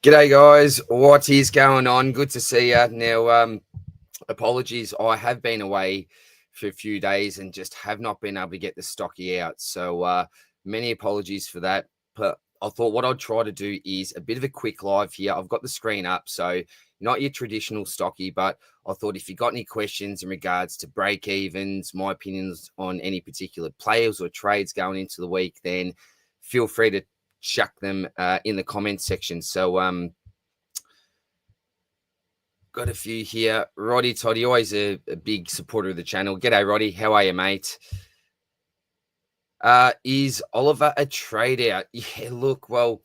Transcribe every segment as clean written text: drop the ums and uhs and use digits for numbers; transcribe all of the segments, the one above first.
G'day, guys. What is going on? Good to see you. Now, apologies. I have been away for a few days and just have not been able to get the stocky out. So many apologies for that. But I thought what I'd try to do is a bit of a quick live here. I've got the screen up, so not your traditional stocky, but I thought if you got any questions in regards to break evens, my opinions on any particular players or trades going into the week, then feel free to chuck them in the comments section. So got a few here. Roddy Toddy, always a big supporter of the channel. G'day, Roddy. How are you, mate? Is Oliver a trade out? Yeah, look, well,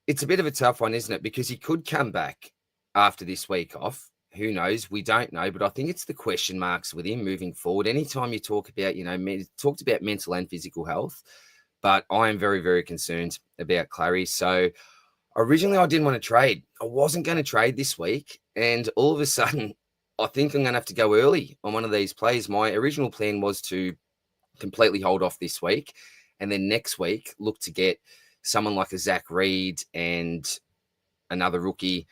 it's a bit of a tough one, isn't it? Because he could come back after this week off. Who knows? We don't know. But I think it's the question marks with him moving forward. Anytime you talk about, talked about mental and physical health, but I am very, very concerned about Clarry. So originally I didn't want to trade. I wasn't going to trade this week. And all of a sudden, I think I'm going to have to go early on one of these plays. My original plan was to completely hold off this week. And then next week, look to get someone like a Zach Reed and another rookie,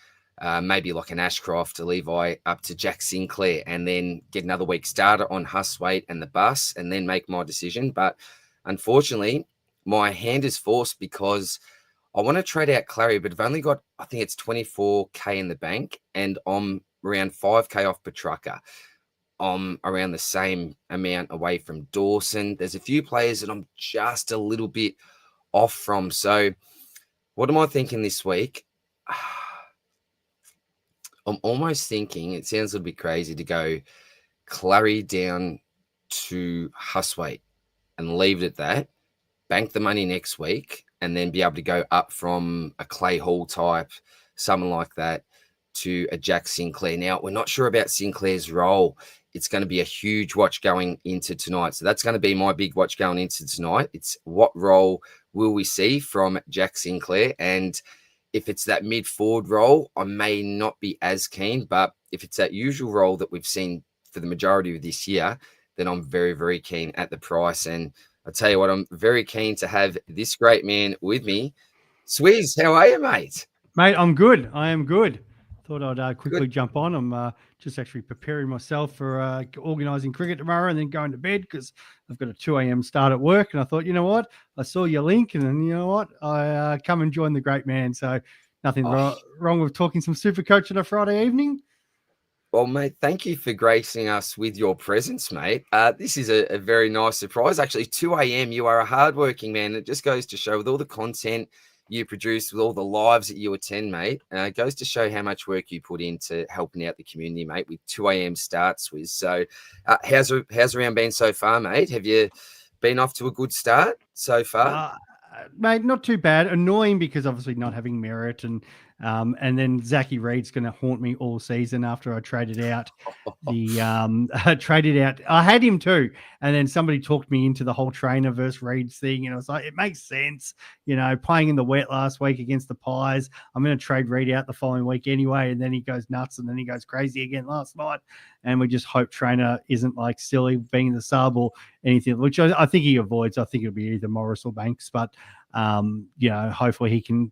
maybe like an Ashcroft, a Levi, up to Jack Sinclair, and then get another week starter on Hustwaite and the bus, and then make my decision. But unfortunately, my hand is forced because I want to trade out Clarry, but I've only got, I think it's 24K in the bank, and I'm around 5K off Petracca. I'm around the same amount away from Dawson. There's a few players that I'm just a little bit off from. So what am I thinking this week? I'm almost thinking, it sounds a little bit crazy to go Clarry down to Hustwaite and leave it at that, bank the money next week, and then be able to go up from a Clay Hall type, someone like that, to a Jack Sinclair. Now, we're not sure about Sinclair's role. It's going to be a huge watch going into tonight. So that's going to be my big watch going into tonight. It's what role will we see from Jack Sinclair? And if it's that mid-forward role, I may not be as keen. But if it's that usual role that we've seen for the majority of this year, then I'm very, very keen at the price. And I tell you what, I'm very keen to have this great man with me. Swizz, how are you, mate? Mate, I'm good. I am good. Thought I'd quickly jump on. I'm just actually preparing myself for organising cricket tomorrow and then going to bed because I've got a 2 a.m. start at work. And I thought, you know what? I saw your link and then, you know what? I come and join the great man. So nothing wrong with talking some Supercoach on a Friday evening. Well, mate, thank you for gracing us with your presence, mate. This is a very nice surprise. Actually, 2 a.m., you are a hardworking man. It just goes to show with all the content you produce, with all the lives that you attend, mate, it goes to show how much work you put into helping out the community, mate, with 2 a.m. starts with. So how's around been so far, mate? Have you been off to a good start so far? Mate, not too bad. Annoying because obviously not having merit, and then Zachy Reed's going to haunt me all season after I traded out I had him too, and then somebody talked me into the whole trainer versus Reed's thing, and I was like, it makes sense, playing in the wet last week against the Pies. I'm going to trade Reed out the following week anyway, and then he goes nuts, and then he goes crazy again last night, and we just hope trainer isn't like silly being the sub or anything, which I think he avoids. I think it'll be either Morris or Banks, but hopefully he can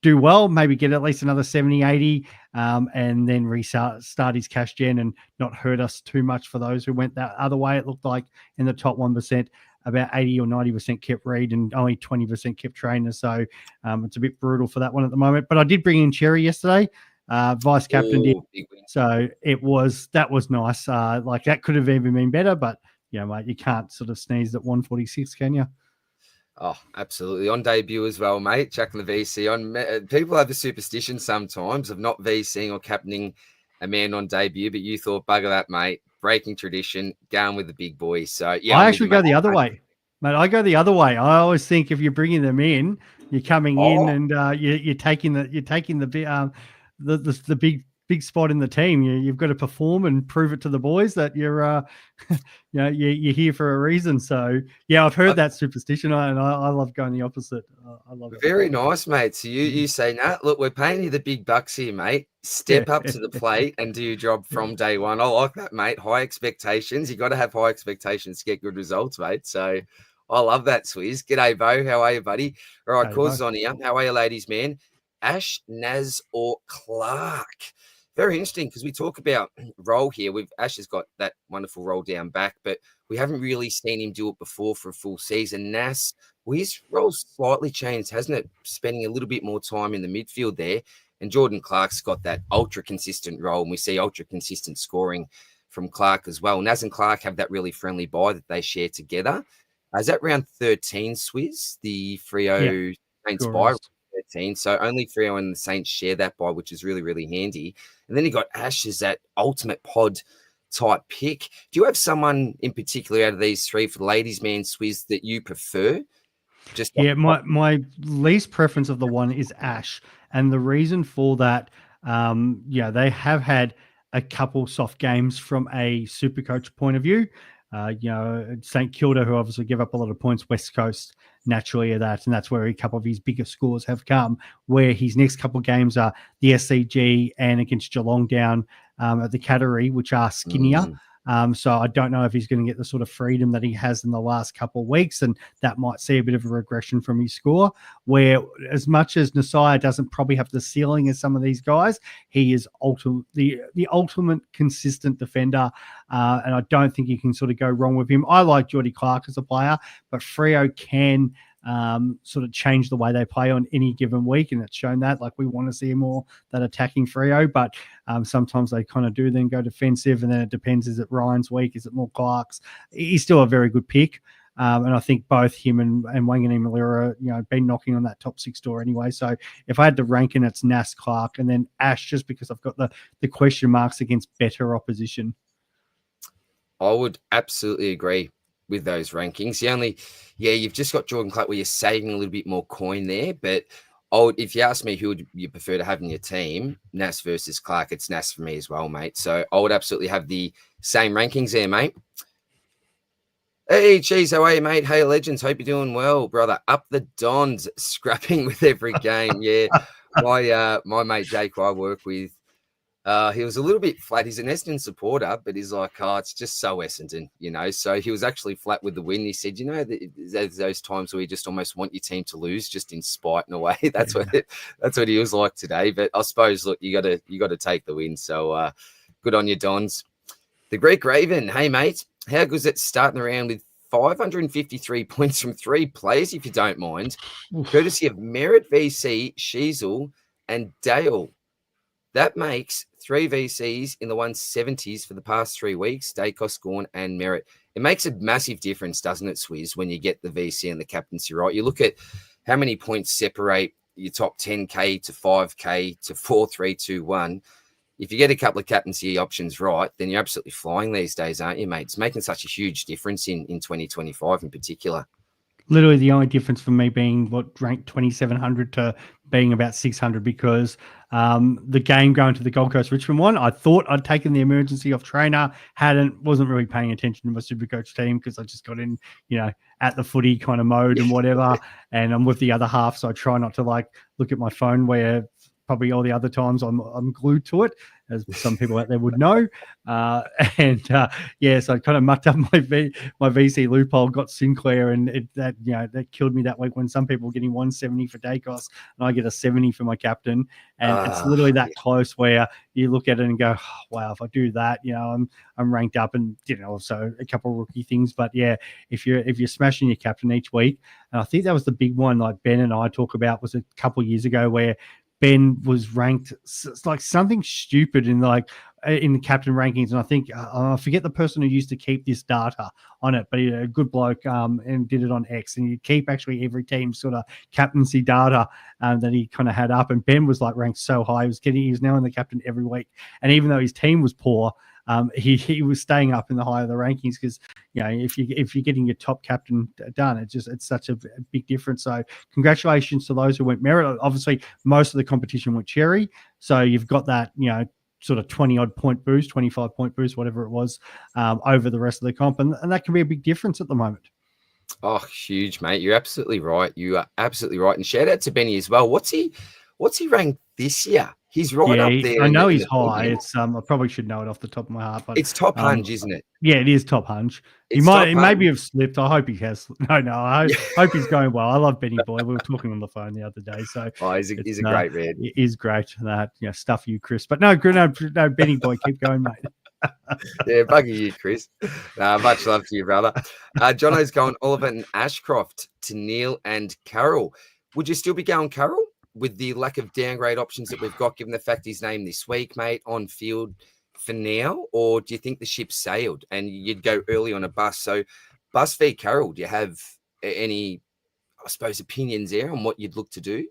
do well, maybe get at least another 70, 80, and then start his cash gen and not hurt us too much for those who went that other way. It looked like in the top 1%, about 80 or 90% kept Reed and only 20% kept trainer. So it's a bit brutal for that one at the moment. But I did bring in Cherry yesterday. Vice captain did. So that was nice. Like that could have even been better, but mate, you can't sort of sneeze at 146, can you? Oh, absolutely. On debut as well, mate. Chucking the VC on. People have the superstition sometimes of not VCing or captaining a man on debut, but you thought, bugger that, mate. Breaking tradition, going with the big boys. So yeah, I actually go the other way, mate. I go the other way. I always think if you're bringing them in, you're coming in and you're taking the big spot in the team. You've got to perform and prove it to the boys that you're you're here for a reason. So yeah, I've heard that superstition, and I love going the opposite. I love it. Very nice, mate. So you say, nah, look, we're paying you the big bucks here, mate. Step up to the plate and do your job from day one. I like that, mate. High expectations. You got to have high expectations to get good results, mate. So I love that, Swizz. G'day, Bo. How are you, buddy? All right, Cause on here. How are you, ladies, man? Ash, Naz, or Clark? Very interesting because we talk about roll here. Ash has got that wonderful roll down back, but we haven't really seen him do it before for a full season. Nas, well, his role's slightly changed, hasn't it? Spending a little bit more time in the midfield there. And Jordan Clark's got that ultra consistent role, and we see ultra consistent scoring from Clark as well. Naz and Clark have that really friendly bye that they share together. Is that round 13, Swizz? The Freo Saints bye, 13. So only Freo and the Saints share that bye, which is really, really handy. And then you got Ash as that ultimate pod type pick. Do you have someone in particular out of these three for the ladies' man, Swizz, that you prefer? My least preference of the one is Ash, and the reason for that, they have had a couple soft games from a Supercoach point of view. St Kilda, who obviously give up a lot of points, West Coast naturally are that, and that's where a couple of his bigger scores have come. Where his next couple of games are the SCG and against Geelong down at the Cattery, which are skinnier. So I don't know if he's going to get the sort of freedom that he has in the last couple of weeks, and that might see a bit of a regression from his score, where as much as Nasai doesn't probably have the ceiling as some of these guys, he is the ultimate consistent defender, and I don't think you can sort of go wrong with him. I like Geordie Clark as a player, but Freo can sort of change the way they play on any given week, and it's shown that. Like, we want to see more that attacking Freo, but sometimes they kind of do then go defensive, and then it depends, is it Ryan's week, is it more Clark's? He's still a very good pick, and I think both him and Wanganeen Malira been knocking on that top 6 door anyway. So if I had to rank it, it's Nas, Clark, and then Ash, just because I've got the question marks against better opposition. I would absolutely agree with those rankings. You've just got Jordan Clark where you're saving a little bit more coin there. But if you ask me who would you prefer to have in your team, Nas versus Clark, it's Nas for me as well, mate. So I would absolutely have the same rankings there, mate. Hey, Cheese, how are you, mate? Hey, Legends, hope you're doing well, brother. Up the Dons, scrapping with every game. Yeah, my mate Jake, who I work with, he was a little bit flat. He's an Essendon supporter, but he's like, it's just so Essendon, So he was actually flat with the win. He said, there's those times where you just almost want your team to lose, just in spite in a way. That's what he was like today. But I suppose, look, you got to take the win. So good on you, Dons. The Greek Raven, hey mate, how good is it starting around with 553 points from 3 players, if you don't mind, courtesy of Merritt VC, Sheasel, and Dale. That makes 3 VCs in the 170s for the past 3 weeks, Dacos, Gorn, and Merritt. It makes a massive difference, doesn't it, Swizz, when you get the VC and the captaincy right? You look at how many points separate your top 10K to 5K to 4, 3, 2, 1. If you get a couple of captaincy options right, then you're absolutely flying these days, aren't you, mate? It's making such a huge difference in 2025 in particular. Literally the only difference for me being ranked 2,700 to being about 600, because the game going to the Gold Coast Richmond one, I thought I'd taken the emergency off trainer, wasn't really paying attention to my Supercoach team because I just got in, at the footy kind of mode and whatever, and I'm with the other half, so I try not to look at my phone where probably all the other times I'm glued to it, as some people out there would know. So I kind of mucked up my VC loophole, got Sinclair, and that killed me that week when some people were getting 170 for Dacos and I get a 70 for my captain. And it's literally that close where you look at it and go, wow, if I do that, I'm ranked up, and also a couple of rookie things. But yeah, if you're smashing your captain each week, and I think that was the big one like Ben and I talk about was a couple of years ago where Ben was ranked like something stupid in the captain rankings, and I think I forget the person who used to keep this data on it, but he a good bloke and did it on X, and you keep actually every team's sort of captaincy data that he kind of had up, and Ben was ranked so high, he was now in the captain every week, and even though his team was poor, he was staying up in the higher of the rankings because if you're getting your top captain done, it's such a big difference. So congratulations to those who went Merritt. Obviously, most of the competition went Cherry, so you've got that sort of 20-odd point boost, 25-point boost, whatever it was, over the rest of the comp, and that can be a big difference at the moment. Oh, huge, mate! You're absolutely right. You are absolutely right, and shout out to Benny as well. What's he ranked this year. He's right Yeah, up there. I know in he's the high. podium. It's I probably should know it off the top of my heart, but It's top hunch, isn't it? yeah, it is top hunch. It's top He maybe hunch. have slipped. I hope he has. No, I hope he's going well. I love Benny Boy. We were talking on the phone the other day, so He's a great man. It is great. Stuff you, Chris. But no, Benny Boy, keep going, mate. Yeah, buggy you, Chris. Much love to you, brother. Jono's going Oliver and Ashcroft to Neale and Carroll. Would you still be going Carroll with the lack of downgrade options that we've got, given the fact he's named this week, mate, on field for now? Or do you think the ship sailed and you'd go early on a bus? So, bus v Carroll, do you have any, I suppose, opinions there on what you'd look to do?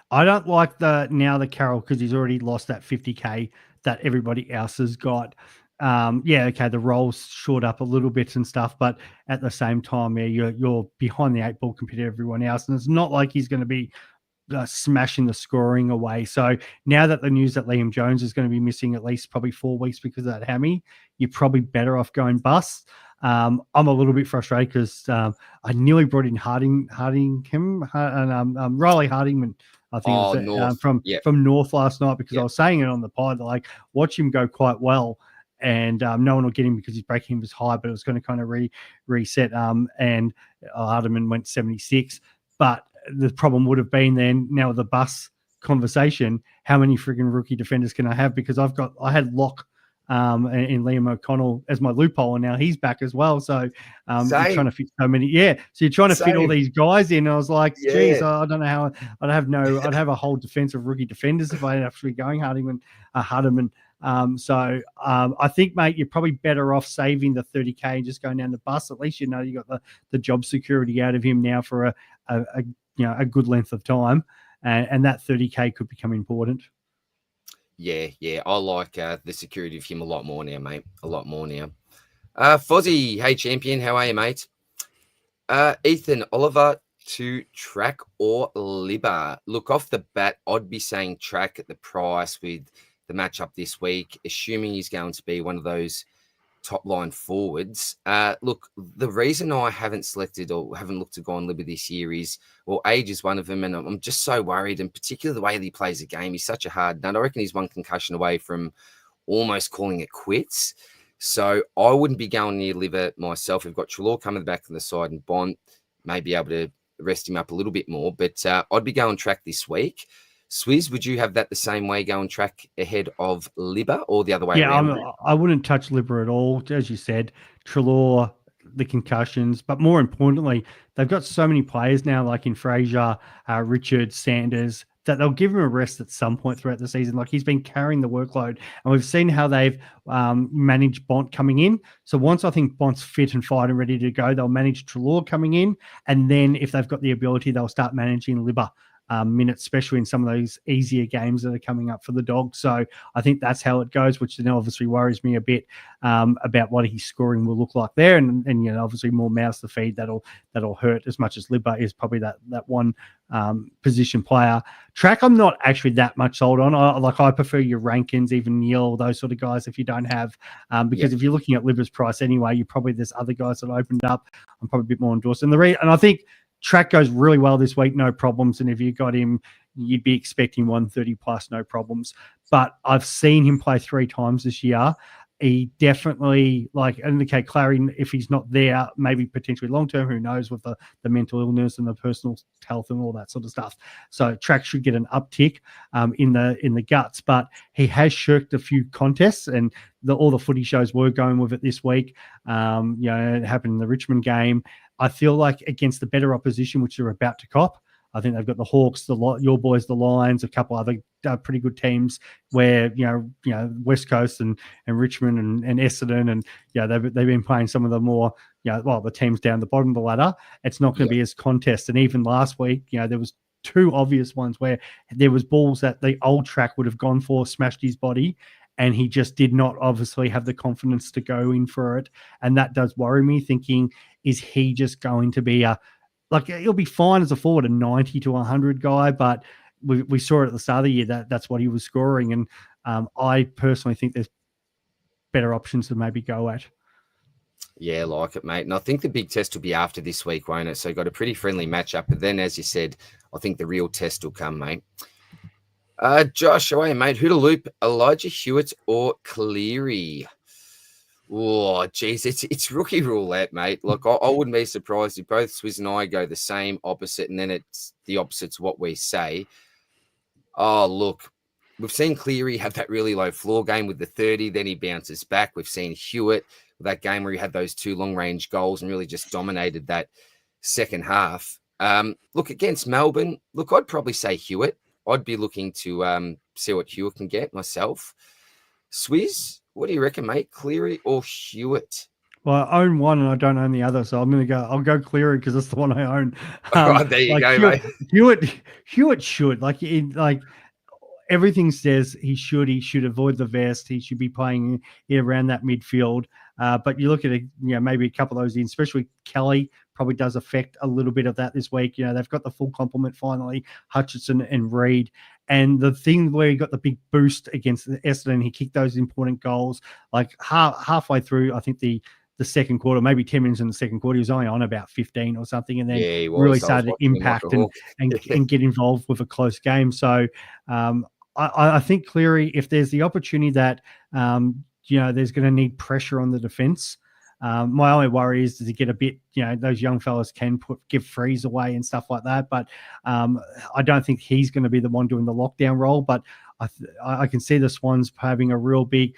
I don't like the Carroll because he's already lost that 50K that everybody else has got. The roll's short up a little bit and stuff, but at the same time, you're behind the 8 ball compared to everyone else, and it's not like he's going to be smashing the scoring away. So now that the news that Liam Jones is going to be missing at least probably 4 weeks because of that hammy, you're probably better off going bust. I'm a little bit frustrated because I nearly brought in Riley Hardingman. I think from North last night because I was saying it on the pod, like watch him go quite well. And no one will get him because his breaking was high, but it was going to kind of reset. And Hardiman went 76. But the problem would have been then now with the bus conversation, how many frigging rookie defenders can I have? Because I had Locke in Liam O'Connell as my loophole, and now he's back as well. So you're trying to fit so many. Yeah. So you're trying to fit all these guys in. I was like, geez, I don't know how I'd have a whole defense of rookie defenders if I had actually going Hardiman. I think, mate, you're probably better off saving the 30K and just going down the bus. At least you know you got the job security out of him now for a good length of time, and that 30K could become important. Yeah, I like the security of him a lot more now, mate. A lot more now. Fozzie, hey champion, how are you, mate? Ethan Oliver to Track or Libba. Look, off the bat, I'd be saying Track at the price with the matchup this week, assuming he's going to be one of those top line forwards. Look, the reason I haven't selected or haven't looked to go on Libba this year is, well, age is one of them, and I'm just so worried, and particularly the way that he plays the game. He's such a hard nut. I reckon he's one concussion away from almost calling it quits. So I wouldn't be going near Libba myself. We've got Treloar coming back to the side, and Bond may be able to rest him up a little bit more, but I'd be going Track this week. Swizz, would you have that the same way, going Track ahead of Libba, or the other way around? I wouldn't touch Libba at all. As you said, Treloar, the concussions, but more importantly, they've got so many players now, like in Fraser, Richard, Sanders, that they'll give him a rest at some point throughout the season. Like he's been carrying the workload, and we've seen how they've managed Bont coming in. So once I think Bont's fit and fight and ready to go, they'll manage Treloar coming in, and then if they've got the ability, they'll start managing Libba minutes, especially in some of those easier games that are coming up for the Dogs. So I think that's how it goes, which then obviously worries me a bit about what his scoring will look like there, and obviously more mouths to feed that'll hurt as much as Libba is probably that one position player. Track, I'm not actually that much sold on. I prefer your Rankins, even Neale, those sort of guys if you don't have, because if you're looking at Libba's price anyway, there's other guys that opened up. I'm probably a bit more endorsed. And I think Track goes really well this week, no problems. And if you got him, you'd be expecting 130 plus, no problems. But I've seen him play 3 times this year. He definitely, indicate Clarry, if he's not there, maybe potentially long-term, who knows, with the mental illness and the personal health and all that sort of stuff. So Track should get an uptick in the guts, but he has shirked a few contests, and all the footy shows were going with it this week. It happened in the Richmond game. I feel like against the better opposition, which they're about to cop, I think they've got the Hawks, your boys, the Lions, a couple other pretty good teams where, West Coast and Richmond and Essendon, and they've been playing some of the more, the teams down the bottom of the ladder. It's not going to be as contest. And even last week, there was 2 obvious ones where there was balls that the old Track would have gone for, smashed his body, and he just did not obviously have the confidence to go in for it. And that does worry me, thinking, is he just going to be he'll be fine as a forward, a 90 to 100 guy, but we saw it at the start of the year that's what he was scoring. And I personally think there's better options to maybe go at. Yeah, like it, mate. And I think the big test will be after this week, won't it? So got a pretty friendly matchup. But then, as you said, I think the real test will come, mate. Josh, away, mate. Who to loop? Elijah Hewitt or Clarry? Oh, geez, it's rookie roulette, mate. Look, I wouldn't be surprised if both Swizz and I go the same opposite, and then it's the opposite's what we say. Oh, look, we've seen Cleary have that really low floor game with the 30, then he bounces back. We've seen Hewitt with that game where he had those 2 long-range goals and really just dominated that second half. Look, against Melbourne, look, I'd probably say Hewitt. I'd be looking to see what Hewitt can get myself. Swizz, what do you reckon, mate? Cleary or Hewitt? Well, I own one and I don't own the other, so I'll go Cleary because that's the one I own. There you go, mate. Hewitt should like everything says he should avoid the vest. He should be playing around that midfield. But you look at it, maybe a couple of those in, especially Kelly probably does affect a little bit of that this week. They've got the full complement finally, Hutchinson and Reed. And the thing where he got the big boost against Essendon, he kicked those important goals. Like halfway through, I think the second quarter, maybe 10 minutes in the second quarter, he was only on about 15 or something, and then really started to impact and get involved with a close game. So I think Cleary, if there's the opportunity that, there's going to need pressure on the defense. My only worry is to get a bit, those young fellas can give frees away and stuff like that. But I don't think he's going to be the one doing the lockdown role. But I can see the Swans having a real big,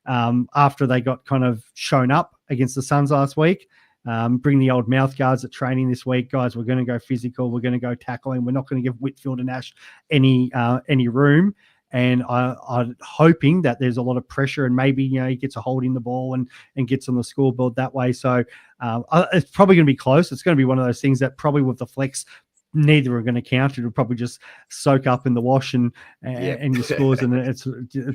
after they got kind of shown up against the Suns last week, bring the old mouth guards at training this week. Guys, we're going to go physical. We're going to go tackling. We're not going to give Whitfield and Ash any room. And I'm hoping that there's a lot of pressure and maybe, he gets a hold in the ball and gets on the scoreboard that way. So it's probably going to be close. It's going to be one of those things that probably with the flex, neither are going to count. It'll probably just soak up in the wash and your scores. And it's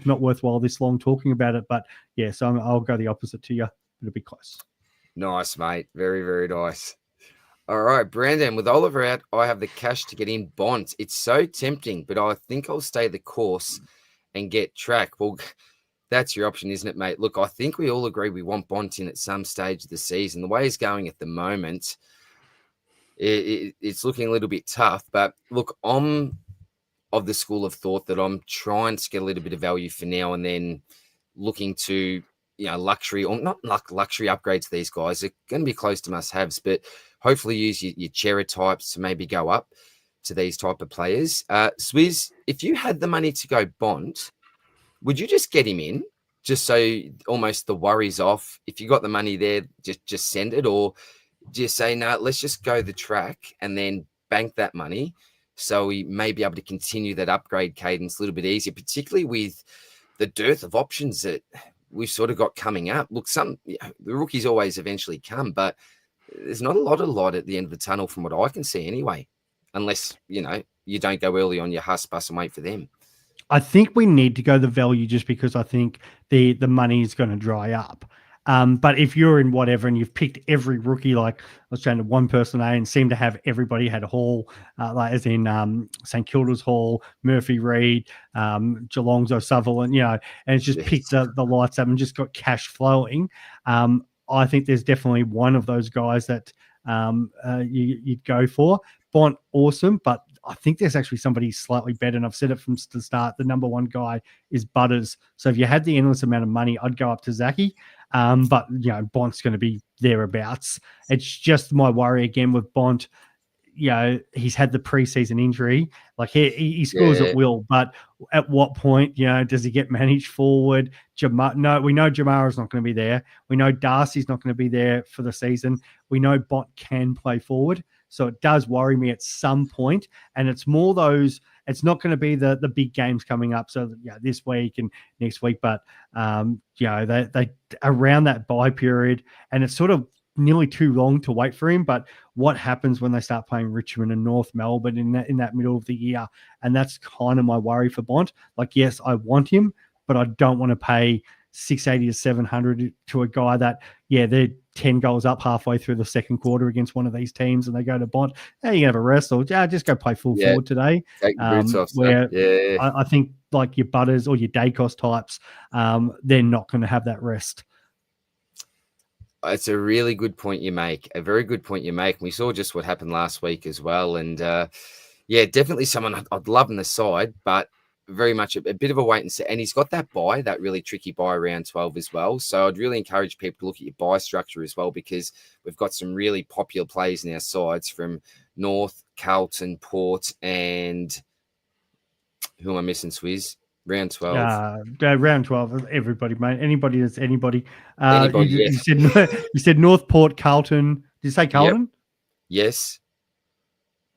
not worthwhile this long talking about it. But yeah, so I'll go the opposite to you. It'll be close. Nice, mate. Very, very nice. All right, Brandon, with Oliver out, I have the cash to get in Bont. It's so tempting, but I think I'll stay the course and get Track. Well, that's your option, isn't it, mate? Look, I think we all agree we want Bont in at some stage of the season. The way he's going at the moment, it's looking a little bit tough. But look, I'm of the school of thought that I'm trying to get a little bit of value for now and then looking to, luxury or not luxury upgrades to these guys. They're going to be close to must-haves, but hopefully use your cherry types to maybe go up to these type of players. Swizz, if you had the money to go Bont, would you just get him in just so almost the worry's off? If you got the money there, just send it, or just say, no, let's just go the Track and then bank that money so we may be able to continue that upgrade cadence a little bit easier, particularly with the dearth of options that we've sort of got coming up. Look, the rookies always eventually come, but there's not a lot at the end of the tunnel from what I can see anyway, unless, you don't go early on your Huss bus and wait for them. I think we need to go the value just because I think the money is going to dry up. But if you're in whatever and you've picked every rookie, like I was trying to one person A and seem to have everybody had Hall, like as in St Kilda's Hall, Murphy Reed, Geelong's O'Sullivan, and it's just picked the lights up and just got cash flowing. I think there's definitely one of those guys that you'd go for. Bont, awesome, but I think there's actually somebody slightly better, and I've said it from the start. The number one guy is Butters. So if you had the endless amount of money, I'd go up to Zachy. But, Bont's going to be thereabouts. It's just my worry again with Bont. He's had the preseason injury. Like he scores at will, but at what point, does he get managed forward? No, we know Jamara's not going to be there. We know Darcy's not going to be there for the season. We know Bont can play forward. So it does worry me at some point. And it's more it's not going to be the big games coming up. So this week and next week, but they around that bye period, and it's sort of nearly too long to wait for him. But what happens when they start playing Richmond and North Melbourne in that middle of the year? And that's kind of my worry for Bont. Like, yes, I want him, but I don't want to pay 680 to 700 to a guy that, they're 10 goals up halfway through the second quarter against one of these teams, and they go to Bont. Hey, you can have a rest, or just go play full forward today. Take the boots off. Where I think like your Butters or your Dacos types, they're not going to have that rest. It's a really good point you make. A very good point you make. We saw just what happened last week as well. And Yeah, definitely someone I'd love on the side, but very much a bit of a wait and see. And he's got that buy, that really tricky buy around 12 as well. So I'd really encourage people to look at your buy structure as well, because we've got some really popular plays in our sides from North, Carlton, Port, and who am I missing, Swizz? Round 12. Round 12, everybody, mate. Anybody that's anybody. Anybody, You yes. said you said Northport, Carlton. Did you say Carlton? Yep. Yes.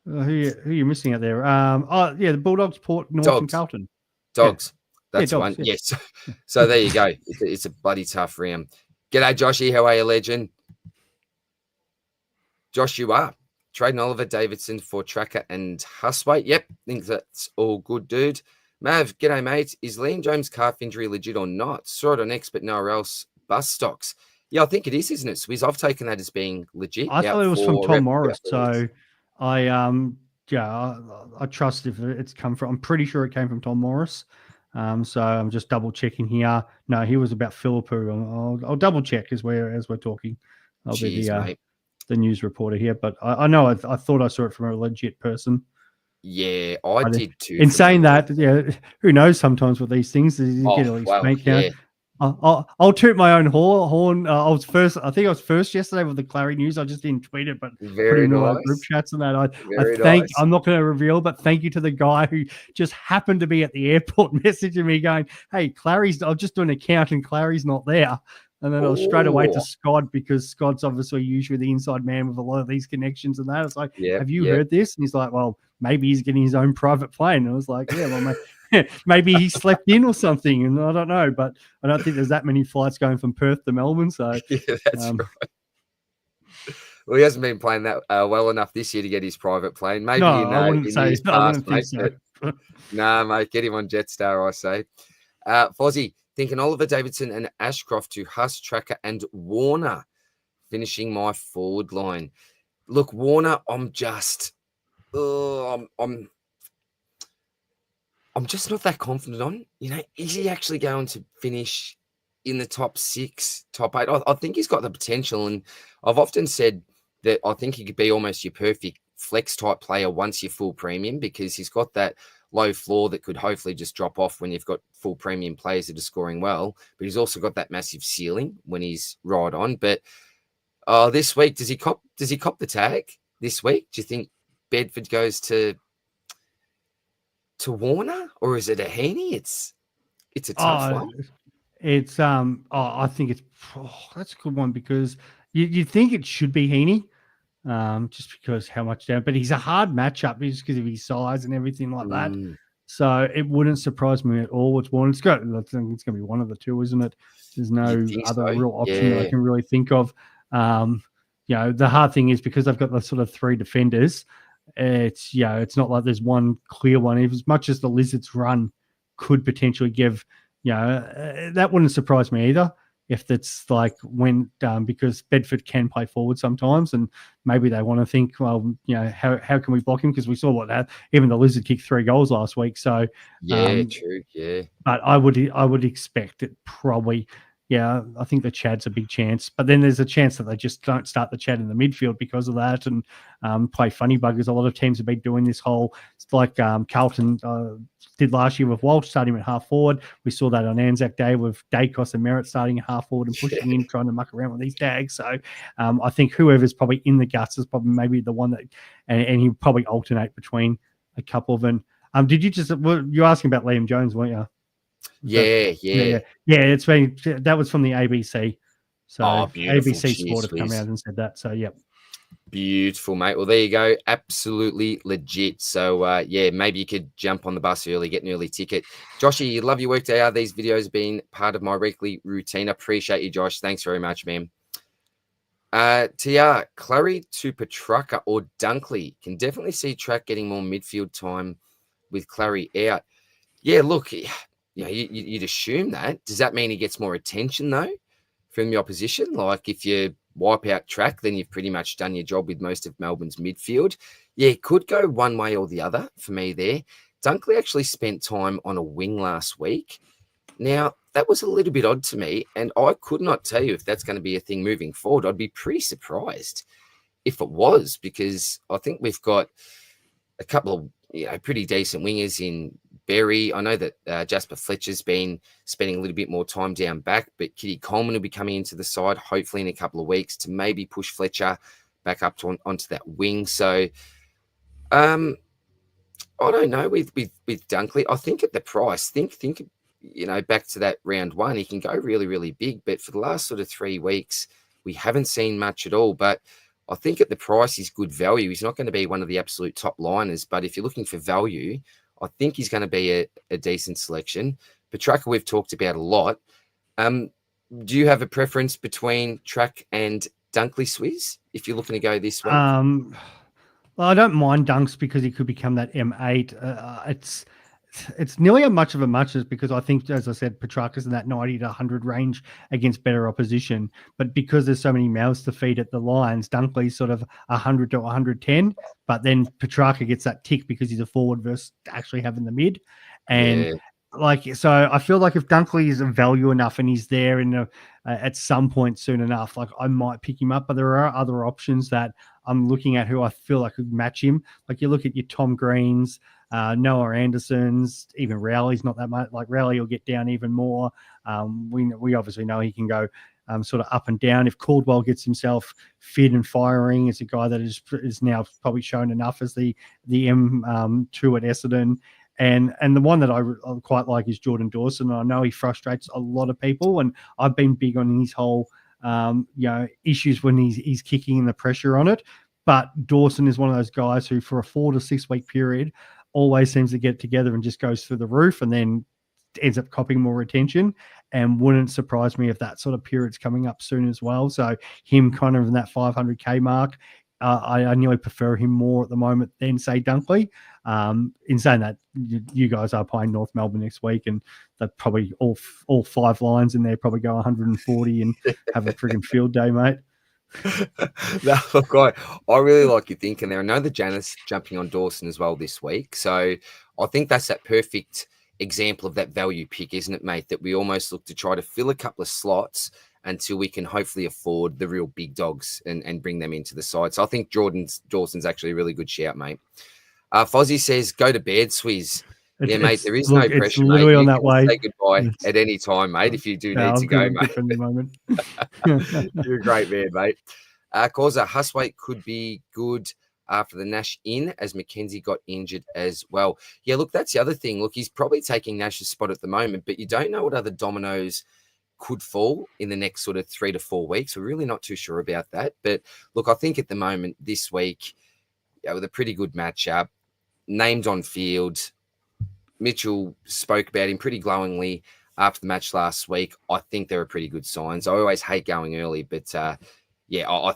Who are you missing out there? The Bulldogs, Port, North, and Carlton. Dogs. Yeah. That's Dogs, one. Yes. So there you go. It's a bloody tough round. G'day, Joshy. How are you, legend? Josh, you are. Clayton Oliver, Davidson for Tracker and Husway. Yep, think that's all good, dude. Mav, g'day, mate. Is Liam Jones' calf injury legit or not? Saw it on X, but nowhere else. Bus stocks. Yeah, I think it is, isn't it, Swizz? I've taken that as being legit. I thought it was from Tom Morris, so I trust if it's come from. I'm pretty sure it came from Tom Morris. So I'm just double checking here. No, he was about Philippou. I'll double check as we're talking. I'll be the news reporter here, but I know I thought I saw it from a legit person. Yeah, I did too. In saying that, yeah, who knows? Sometimes with these things, you get all these fake count. I'll toot my own horn. I think I was first yesterday with the Clarry news. I just didn't tweet it, but put it in all our group chats and that. I'm not going to reveal, but thank you to the guy who just happened to be at the airport messaging me going, "Hey, Clarry's. I'm just doing a count and Clarry's not there." And then I was straight away to Scott, because Scott's obviously usually the inside man with a lot of these connections and that. It's like, have you heard this? And he's like, well, maybe he's getting his own private plane. And I was like, yeah, well, maybe he slept in or something. And I don't know, but I don't think there's that many flights going from Perth to Melbourne. So yeah, that's right. Well, he hasn't been playing that well enough this year to get his private plane. Maybe I wouldn't say. I wouldn't think so. Nah, mate, get him on Jetstar, I say. Fozzie, thinking Oliver, Davidson, and Ashcroft to Huss, Tracker, and Warner, finishing my forward line. Look, Warner, I'm just not that confident on. Is he actually going to finish in the top 6, top 8? I think he's got the potential, and I've often said that I think he could be almost your perfect flex type player once you're full premium, because he's got that low floor that could hopefully just drop off when you've got full premium players that are scoring well. But he's also got that massive ceiling when he's right on. But this week, does he cop the tag this week? Do you think Bedford goes to Warner, or is it a Heaney? It's a tough one. It's I think it's that's a good one, because you think it should be Heaney. Just because how much down, but he's a hard matchup just because of his size and everything like that. So it wouldn't surprise me at all. It's one. It's going to be one of the two, isn't it? There's no other real option that I can really think of. The hard thing is because they've got the sort of 3 defenders. It's not like there's one clear one. As much as the Lizards run could potentially give, that wouldn't surprise me either. If that's like because Bedford can play forward sometimes, and maybe they want to think, well, how can we block him? Because we saw what that, even the Lizard kicked 3 goals last week. So true, yeah. But I would expect it probably. Yeah, I think the Chad's a big chance, but then there's a chance that they just don't start the Chad in the midfield because of that, and play funny buggers. A lot of teams have been doing this whole, it's like Carlton did last year with Walsh starting at half forward. We saw that on Anzac Day with Dacos and Merritt starting at half forward and pushing in, trying to muck around with these tags. So I think whoever's probably in the guts is probably maybe the one that, and he'll probably alternate between a couple of them. Did you you're asking about Liam Jones, weren't you? Yeah. It's been, that was from the ABC. So beautiful. ABC Sport have come out and said that. So yep. Beautiful, mate. Well, there you go. Absolutely legit. So maybe you could jump on the bus early, get an early ticket. Joshy, love your work today. These videos have been part of my weekly routine. I appreciate you, Josh. Thanks very much, man. TR, Clarry to Petracca or Dunkley. Can definitely see Track getting more midfield time with Clarry out. Yeah, look, you'd assume that. Does that mean he gets more attention, though, from the opposition? Like, if you wipe out Track, then you've pretty much done your job with most of Melbourne's midfield. Yeah, it could go one way or the other for me there. Dunkley actually spent time on a wing last week. Now, that was a little bit odd to me, and I could not tell you if that's going to be a thing moving forward. I'd be pretty surprised if it was, because I think we've got a couple of pretty decent wingers in Berry. I know that Jasper Fletcher's been spending a little bit more time down back, but Kitty Coleman will be coming into the side hopefully in a couple of weeks to maybe push Fletcher back up onto that wing. So I don't know with Dunkley. I think at the price, think back to that round one, he can go really, really big. But for the last sort of 3 weeks, we haven't seen much at all. But I think at the price, he's good value. He's not going to be one of the absolute top liners, but if you're looking for value, I think he's going to be a decent selection. Petracca, we've talked about a lot. Do you have a preference between Track and Dunkley, Swizz, if you're looking to go this way? Well, I don't mind Dunks because he could become that M8. It's nearly as much of a muchness because I think, as I said, Petracca's in that 90 to 100 range against better opposition. But because there's so many mouths to feed at the Lions, Dunkley's sort of 100 to 110. But then Petracca gets that tick because he's a forward versus actually having the mid. And so I feel like if Dunkley is of value enough and he's there at some point soon enough, like I might pick him up. But there are other options that I'm looking at who I feel like could match him. Like you look at your Tom Greens, Noah Anderson's, even Rowley's not that much. Like Rowley will get down even more. We obviously know he can go sort of up and down. If Caldwell gets himself fit and firing, it's a guy that is now probably shown enough as the M2 at Essendon. And the one that I quite like is Jordan Dawson. I know he frustrates a lot of people, and I've been big on his whole issues when he's kicking and the pressure on it. But Dawson is one of those guys who, for a 4 to 6 week period, always seems to get together and just goes through the roof and then ends up copying more attention. And wouldn't surprise me if that sort of period's coming up soon as well. So him kind of in that 500K mark, I nearly prefer him more at the moment than, say, Dunkley. In saying that, you guys are playing North Melbourne next week, and they're probably all 5 lines in there probably go 140 and have a frigging field day, mate. No, look, I really like your thinking there. I know the Janath's jumping on Dawson as well this week. So I think that's that perfect example of that value pick, isn't it, mate? That we almost look to try to fill a couple of slots until we can hopefully afford the real big dogs and bring them into the side. So I think Dawson's actually a really good shout, mate. Fozzie says, go to bed, Swizz. Yeah, mate, there is no pressure, it's literally mate. on You that way. say goodbye at any time, mate, if you do need to go, mate. For the moment. You're a great man, mate. Causa Huswaite could be good after the Nash in, as Mackenzie got injured as well. Yeah, look, that's the other thing. Look, he's probably taking Nash's spot at the moment, but you don't know what other dominoes could fall in the next sort of 3 to 4 weeks. We're really not too sure about that. But look, I think at the moment this week, with a pretty good matchup, named on field, Mitchell spoke about him pretty glowingly after the match last week. I think there are pretty good signs. I always hate going early, but I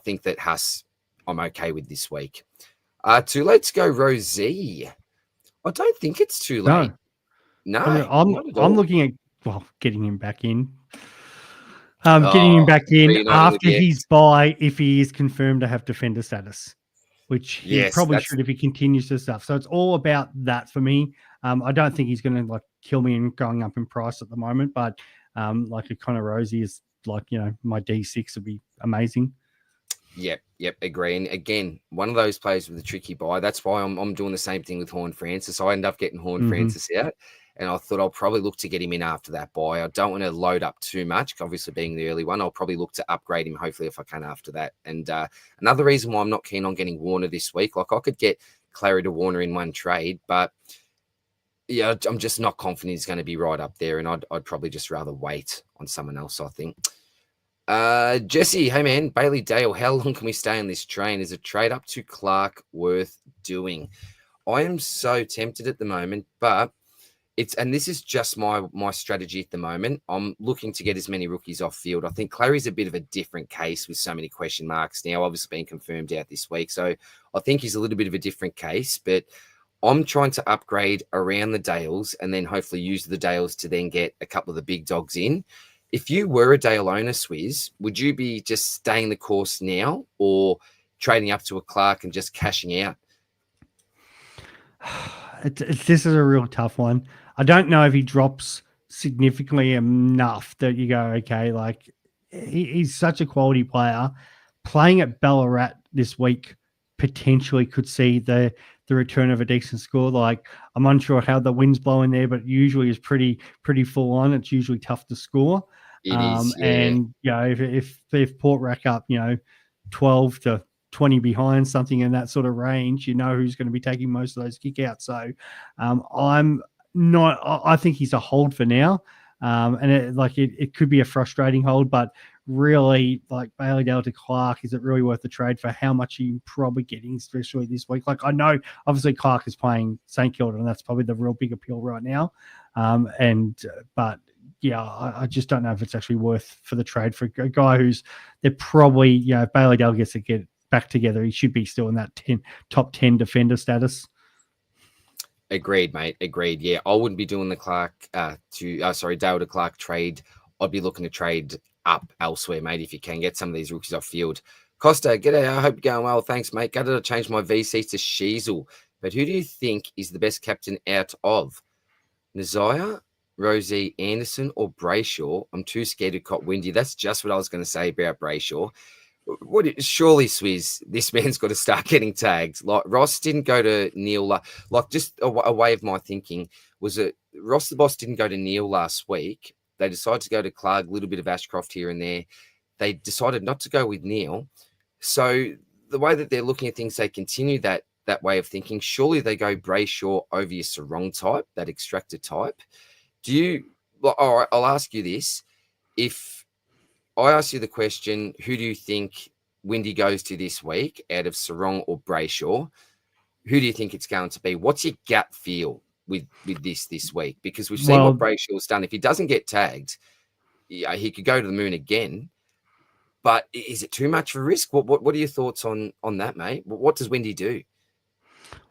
think that Huss, I'm okay with this week. Too late to go Rosie. I don't think it's too late. No, I'm looking at getting him back in. Getting him back in after his bye, if he is confirmed to have defender status, which he probably should if he continues to stuff. So it's all about that for me. I don't think he's going to kill me and going up in price at the moment, but like a Connor Rosie is my D6 would be amazing. Yep, agree. And again, one of those players with a tricky buy. That's why I'm doing the same thing with Horn Francis. I end up getting Horn Francis out, and I thought I'll probably look to get him in after that buy. I don't want to load up too much, obviously being the early one. I'll probably look to upgrade him, hopefully, if I can after that. And another reason why I'm not keen on getting Warner this week, like I could get Clarry to Warner in one trade, but yeah, I'm just not confident he's going to be right up there, and I'd probably just rather wait on someone else, I think. Jesse, hey man, Bailey Dale, how long can we stay on this train? Is a trade up to Clark worth doing? I am so tempted at the moment, but this is just my strategy at the moment. I'm looking to get as many rookies off field. I think Clarry's a bit of a different case with so many question marks now, obviously being confirmed out this week. So I think he's a little bit of a different case, but I'm trying to upgrade around the Dales and then hopefully use the Dales to then get a couple of the big dogs in. If you were a Dale owner, Swizz, would you be just staying the course now or trading up to a Clark and just cashing out? This is a real tough one. I don't know if he drops significantly enough that you go, okay, like he's such a quality player. Playing at Ballarat this week potentially could see the the return of a decent score. Like, I'm unsure how the wind's blowing there, but usually is pretty full on. It's usually tough to score. It is, yeah. And if Port rack up 12 to 20 behind, something in that sort of range, who's going to be taking most of those kickouts. So I think he's a hold for now. And it could be a frustrating hold, but really, like, Bailey Dale to Clark, is it really worth the trade for how much you're probably getting, especially this week? Like, I know obviously Clark is playing St Kilda, and that's probably the real big appeal right now. But yeah, I just don't know if it's actually worth for the trade for a guy who's, they're probably, if Bailey Dale gets to get back together, he should be still in that top 10 defender status. Agreed, mate. Agreed. Yeah, I wouldn't be doing the Dale to Clark trade. I'd be looking to trade up elsewhere, mate, if you can get some of these rookies off field. Costa, g'day. I hope you're going well. Thanks, mate. Got to change my VC to Sheasel. But who do you think is the best captain out of Nazaya, Rosie, Anderson, or Brayshaw? I'm too scared to cop Windy. That's just what I was going to say about Brayshaw. Surely, Swizz, this man's got to start getting tagged. Like, Ross didn't go to Neale. Like, just a way of my thinking was that Ross the Boss didn't go to Neale last week. They decided to go to Clark, a little bit of Ashcroft here and there. They decided not to go with Neale. So the way that they're looking at things, they continue that way of thinking. Surely they go Brayshaw over your Sarong type, that extractor type. All right, I'll ask you this. If I ask you the question, who do you think Windy goes to this week out of Sarong or Brayshaw? Who do you think it's going to be? What's your gut feel with this week? Because we've seen what Brayshaw's done. If he doesn't get tagged, he could go to the moon again. But is it too much of a risk? What are your thoughts on that, mate? What does Windy do?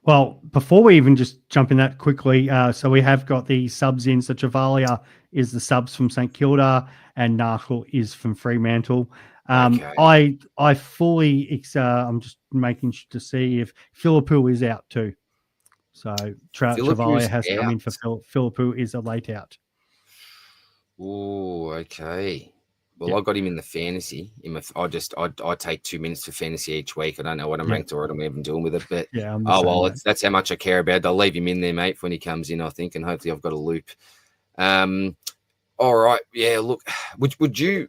Well, before we even just jump in that quickly, so we have got the subs in. So Travalia is the subs from St Kilda, and Narkle is from Fremantle. Okay. I fully, I'm just making sure to see if Philippou is out too. So Travalia has come in for Philippou is a late out. Oh, okay. Well, I got him in the fantasy. I take 2 minutes for fantasy each week. I don't know what I'm ranked or what I'm even doing with it, but that's how much I care about it. I'll leave him in there, mate, when he comes in, I think, and hopefully I've got a loop. All right, yeah. Look, would you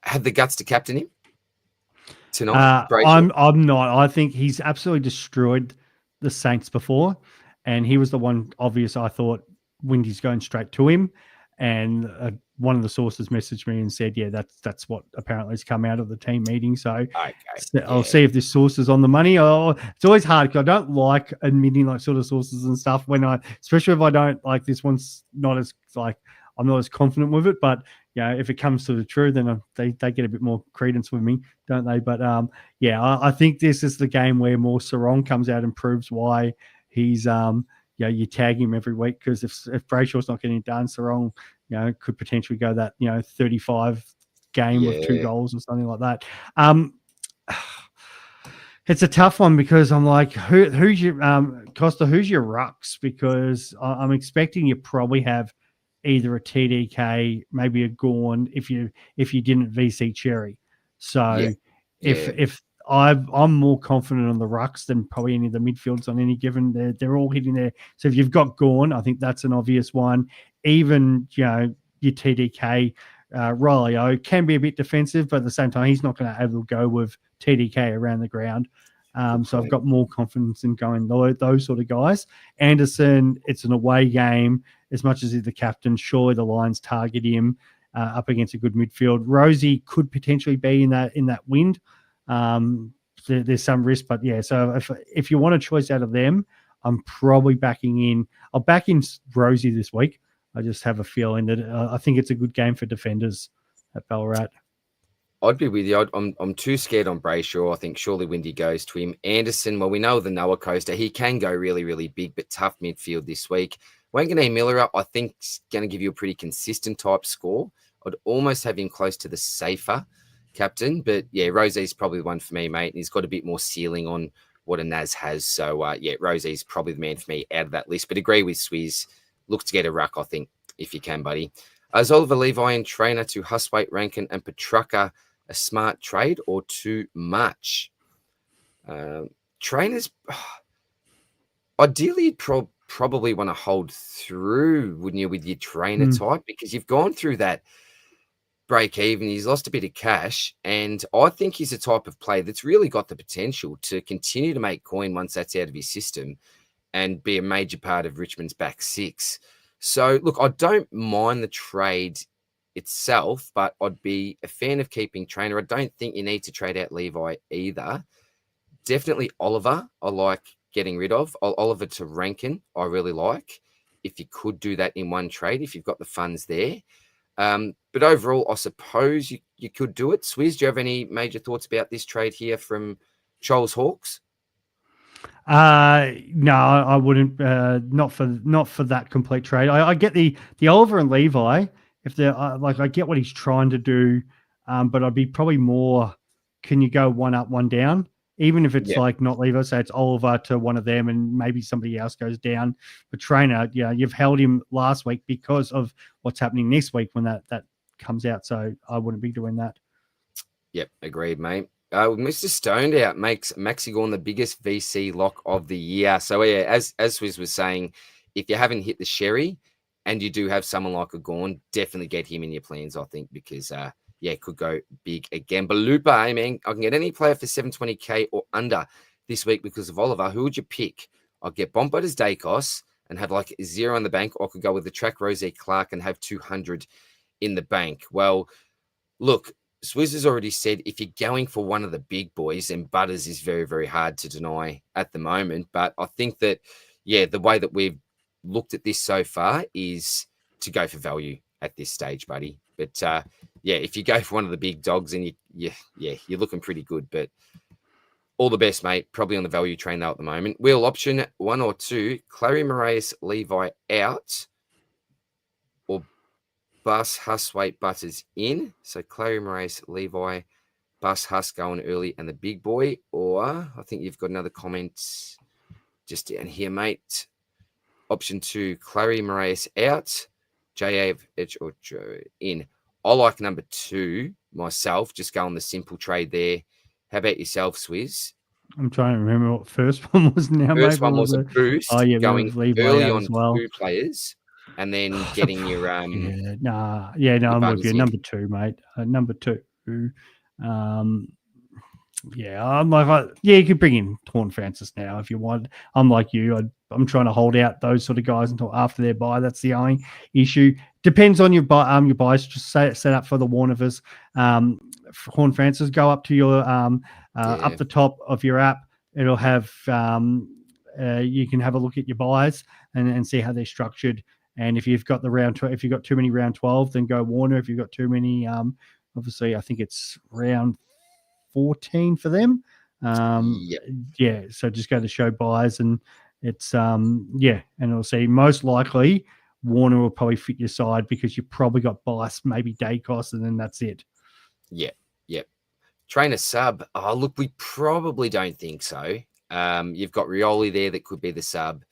have the guts to captain him tonight? I'm not. I think he's absolutely destroyed the Saints before, and he was the one obvious. I thought Windy's going straight to him, and one of the sources messaged me and said, yeah, that's what apparently has come out of the team meeting. So I'll see if this source is on the money. It's always hard because I don't like admitting like sort of sources and stuff especially if I don't like this one's not as like, I'm not as confident with it, but if it comes to the truth, then they get a bit more credence with me, don't they? But I think this is the game where more Sarong comes out and proves why he's you tag him every week, because if Brayshaw's not getting it done, Sarong could potentially go that 35 game with 2 goals or something like that. It's a tough one because I'm like, who's your Costa? Who's your rucks? Because I'm expecting you probably have either a TDK, maybe a Gorn, if you didn't VC Cherry. So if I'm more confident on the rucks than probably any of the midfields on any given. They're all hitting there. So if you've got Gorn, I think that's an obvious one. Even your TDK, Riley-O can be a bit defensive, but at the same time, he's not going to able to go with TDK around the ground. So I've got more confidence in going those sort of guys. Anderson, it's an away game. As much as he's the captain, surely the Lions target him up against a good midfield. Rosie could potentially be in that wind. There's some risk, but so if you want a choice out of them, I'm probably backing in. I'll back in Rosie this week. I just have a feeling that I think it's a good game for defenders at Ballarat. I'd be with you. I'm too scared on Brayshaw. I think surely Windy goes to him. Anderson, well, we know the Noah Coaster. He can go really, really big, but tough midfield this week. Wanganeen Miller, I think, is going to give you a pretty consistent type score. I'd almost have him close to the safer captain, but Rosie's probably the one for me, mate. And he's got a bit more ceiling on what a Naz has. So, Rosie's probably the man for me out of that list. But agree with Swizz. Look to get a ruck, I think, if you can, buddy. Is Oliver Levi and trainer to Hustwaite, Rankin, and Petracca a smart trade or too much? Trainers, ideally, you'd probably want to hold through, wouldn't you, with your trainer type, because you've gone through that break even. He's lost a bit of cash, and I think he's a type of player that's really got the potential to continue to make coin once that's out of his system and be a major part of Richmond's back six. So, look, I don't mind the trade itself, but I'd be a fan of keeping trainer. I don't think you need to trade out Levi either. Definitely Oliver, I like getting rid of. Oliver to Rankin, I really like. If you could do that in one trade, if you've got the funds there. But overall, I suppose you could do it. Swizz, do you have any major thoughts about this trade here from Charles Hawks? No, I wouldn't. Not for that complete trade. I get the Oliver and Levi. If they're I get what he's trying to do, but I'd be probably more. Can you go one up, one down? Even if it's like not Levi, so it's Oliver to one of them, and maybe somebody else goes down. But trainer, you've held him last week because of what's happening this week when that comes out. So I wouldn't be doing that. Yep, agreed, mate. Mr. Stoned Out makes Maxi Gawn the biggest VC lock of the year. So yeah, as Swizz was saying, if you haven't hit the Sherry and you do have someone like a Gawn, definitely get him in your plans, I think, because it could go big again. But Lupa, I mean, I can get any player for 720k or under this week because of Oliver. Who would you pick? I'll get Bombotter's Dacos and have like 0 in the bank, or I could go with the track Rosie Clark and have 200 in the bank. Well, look, Swizz has already said if you're going for one of the big boys, and Butters is very, very hard to deny at the moment. But I think that, the way that we've looked at this so far is to go for value at this stage, buddy. But if you go for one of the big dogs, and you're looking pretty good. But all the best, mate. Probably on the value train though at the moment. Wheel option 1 or 2. Clarry, Moraes, Levi out, or Bus, Huswaite, Butters in. So Clarry, Moraes, Levi, Bus, Huss going early, and the big boy. Or I think you've got another comment just down here, mate. Option 2, Clarry, Moraes out, JAH or Joe in. I like number 2 myself. Just go on the simple trade there. How about yourself, Swizz? I'm trying to remember what the first one was now. First one was a boost. Going early on well. 2 players, and then getting your I'm with you. Number 2, mate. Number 2. I'm like, you could bring in Torn Francis now if you want. I'm like you. I'm trying to hold out those sort of guys until after their buy. That's the only issue. Depends on your buys. Just set up for the Warnervers. Horn Francis, go up to your up the top of your app. It'll have you can have a look at your buys and see how they're structured. And if you've got if you've got too many round 12, then go Warner. If you've got too many, obviously I think it's round 14 for them. So just go to show buys, and it's and it'll see most likely Warner will probably fit your side because you probably got Bice, maybe Dacos, and then that's it. Yep. Trainer sub. Oh, look, we probably don't think so. You've got Rioli there that could be the sub.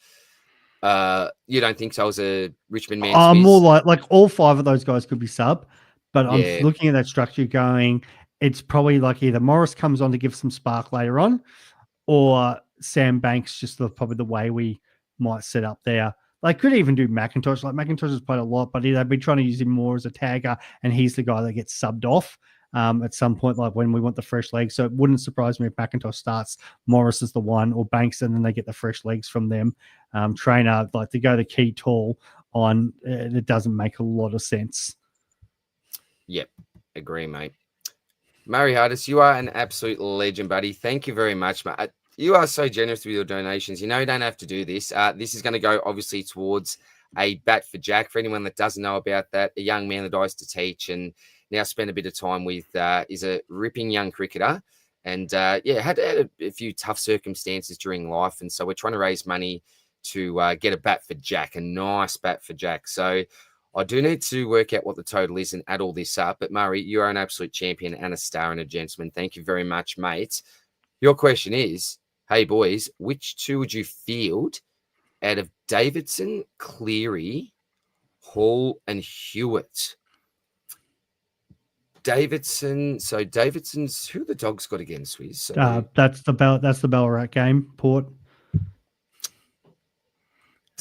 You don't think so as a Richmond man? More like all 5 of those guys could be sub, but I'm looking at that structure going, it's probably like either Morris comes on to give some spark later on, or Sam Banks, just probably the way we might set up there. They could even do McIntosh. Like McIntosh has played a lot, but they've been trying to use him more as a tagger, and he's the guy that gets subbed off at some point, like when we want the fresh legs. So it wouldn't surprise me if McIntosh starts, Morris is the one, or Banks, and then they get the fresh legs from them. Trainer, like to go the key tall on, it doesn't make a lot of sense. Yep, agree, mate. Murray Hardis, you are an absolute legend, buddy. Thank you very much, mate. You are so generous with your donations. You know you don't have to do this. This is going to go, obviously, towards a bat for Jack. For anyone that doesn't know about that, a young man that I used to teach and now spend a bit of time with is a ripping young cricketer. And, had a few tough circumstances during life. And so we're trying to raise money to get a bat for Jack, a nice bat for Jack. So I do need to work out what the total is and add all this up. But, Murray, you are an absolute champion and a star and a gentleman. Thank you very much, mate. Your question is, hey, boys, which 2 would you field out of Davidson, Cleary, Hall, and Hewitt? Davidson. So Davidson's, who the Dogs got again, Swizz? That's the Ballarat game, Port.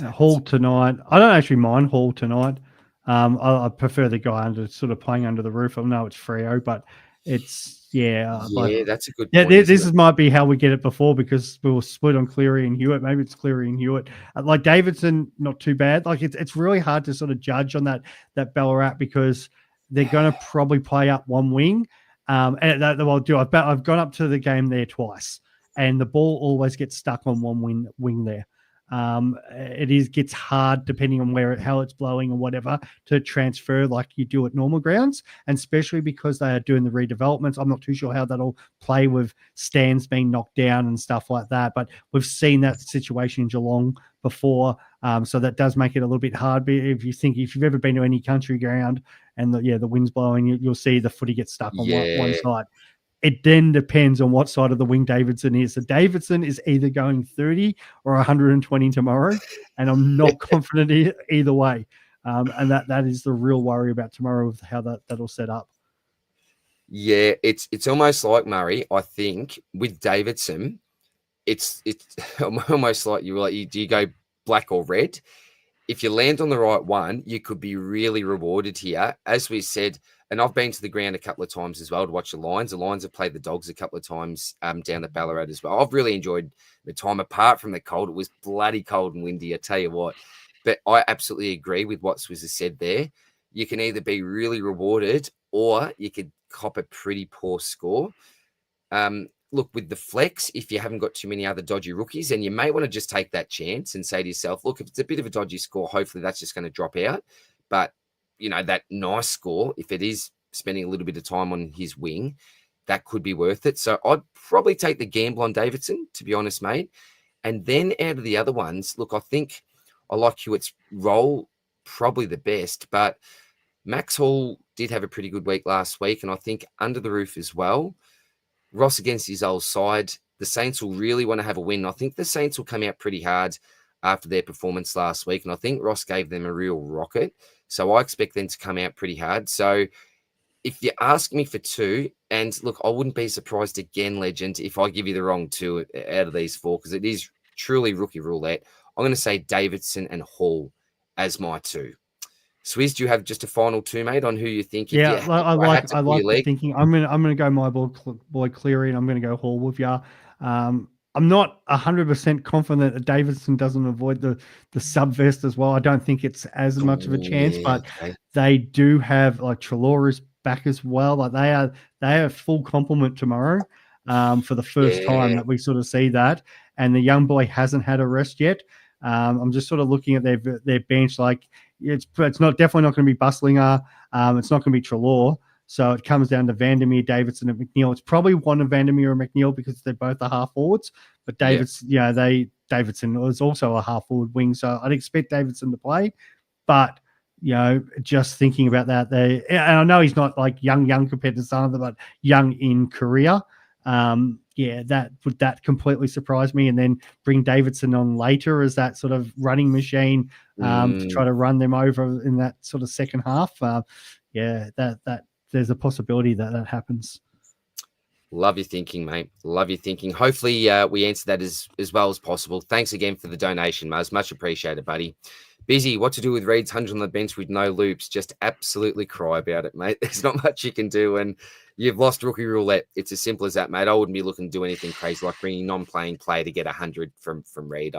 Hall tonight. I don't actually mind Hall tonight. I prefer the guy under sort of playing under the roof. I know it's Freo, but it's like That's a good point. This might be how we get it before because we were split on Clarry and Hewitt. Maybe it's Clarry and Hewitt. Like Davidson, not too bad. Like it's really hard to sort of judge on that Ballarat because they're going to probably play up one wing. And I'll do. I've gone up to the game there twice, and the ball always gets stuck on one wing there. It gets hard depending on how it's blowing or whatever to transfer like you do at normal grounds, and especially because they are doing the redevelopments. I'm not too sure how that'll play with stands being knocked down and stuff like that, but we've seen that situation in Geelong before, so that does make it a little bit hard. But if you've ever been to any country ground and the wind's blowing, you'll see the footy get stuck on one side. It then depends on what side of the wing Davidson is. So Davidson is either going 30 or 120 tomorrow, and I'm not confident either way. And that is the real worry about tomorrow with how that'll set up. Yeah, it's almost like, Murray, I think with Davidson, it's almost like do you go black or red? If you land on the right one, you could be really rewarded here. As we said, and I've been to the ground a couple of times as well to watch the Lions. The Lions have played the Dogs a couple of times down at Ballarat as well. I've really enjoyed the time apart from the cold. It was bloody cold and windy, I tell you what. But I absolutely agree with what Swizz has said there. You can either be really rewarded or you could cop a pretty poor score. Look, with the flex, if you haven't got too many other dodgy rookies, and you may want to just take that chance and say to yourself, look, if it's a bit of a dodgy score, hopefully that's just going to drop out. But, that nice score, if it is spending a little bit of time on his wing, that could be worth it. So I'd probably take the gamble on Davidson, to be honest, mate. And then out of the other ones, look, I think I like Hewitt's role probably the best, but Max Hall did have a pretty good week last week, and I think under the roof as well. Ross against his old side, the Saints will really want to have a win. I think the Saints will come out pretty hard after their performance last week, and I think Ross gave them a real rocket. So I expect them to come out pretty hard. So if you ask me for two, and look, I wouldn't be surprised again, Legend, if I give you the wrong two out of these four, because it is truly rookie roulette. I'm going to say Davidson and Hall as my two. Swizz, do you have just a final two, mate, on who you think? I like the thinking. I'm gonna go my boy Clarry, and I'm gonna go Hall with you. I'm not 100% confident that Davidson doesn't avoid the subvest as well. I don't think it's as much of a chance, but they do have like Treloar's back as well. Like they have full complement tomorrow for the first time that we sort of see that, and the young boy hasn't had a rest yet. I'm just sort of looking at their bench. Like it's definitely not going to be Bustlinger. It's not going to be Treloar. So it comes down to Vandermeer, Davidson, and McNeil. It's probably one of Vandermeer or McNeil because they're both the half forwards. But Davidson was also a half forward wing, so I'd expect Davidson to play. But just thinking about that, and I know he's not like young compared to some of them, but young in career. That completely surprised me. And then bring Davidson on later as that sort of running machine to try to run them over in that sort of second half. That there's a possibility that happens. Love your thinking, mate. Love your thinking. Hopefully we answer that as well as possible. Thanks again for the donation, Muzz. Much appreciated, buddy. Busy, what to do with Reed's 100 on the bench with no loops? Just absolutely cry about it, mate. There's not much you can do, and you've lost rookie roulette. It's as simple as that, mate. I wouldn't be looking to do anything crazy like bringing non-playing player to get 100 from Reed.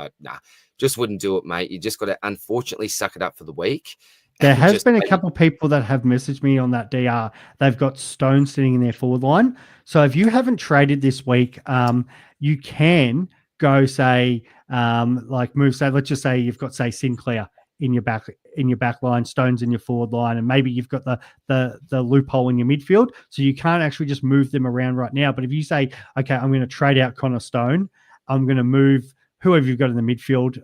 Just wouldn't do it, mate. You just got to unfortunately suck it up for the week. There has been a couple of people that have messaged me on that DR. They've got Stone sitting in their forward line. So if you haven't traded this week, you can go say move. Say let's just say you've got Sinclair in your back line, Stones in your forward line, and maybe you've got the Loophole in your midfield. So you can't actually just move them around right now. But if you say, okay, I'm going to trade out Connor Stone, I'm going to move whoever you've got in the midfield,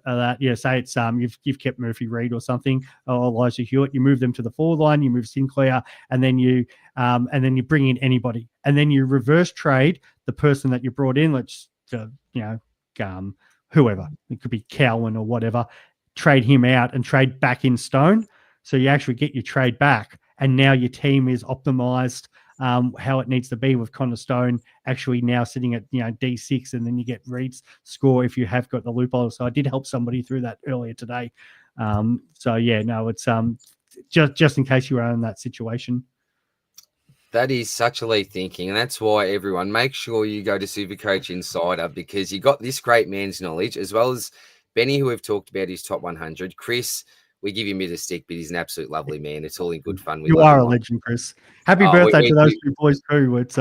say it's you've kept Murphy Reed or something, or Elijah Hewitt, you move them to the forward line, you move Sinclair, and then you bring in anybody, and then you reverse trade the person that you brought in. Let's whoever, it could be Cowan or whatever, trade him out and trade back in Stone, so you actually get your trade back, and now your team is optimized how it needs to be with Connor Stone actually now sitting at D6, and then you get Reed's score if you have got the loophole. So I did help somebody through that earlier today. So yeah, no, it's just in case you are in that situation. That is such elite thinking, and that's why everyone make sure you go to Supercoach Insider, because you got this great man's knowledge, as well as Benny, who we've talked about his top 100. Chris, we give him a bit of stick, but he's an absolute lovely man. It's all in good fun. You are a legend, Chris. Happy birthday to those two boys too. It's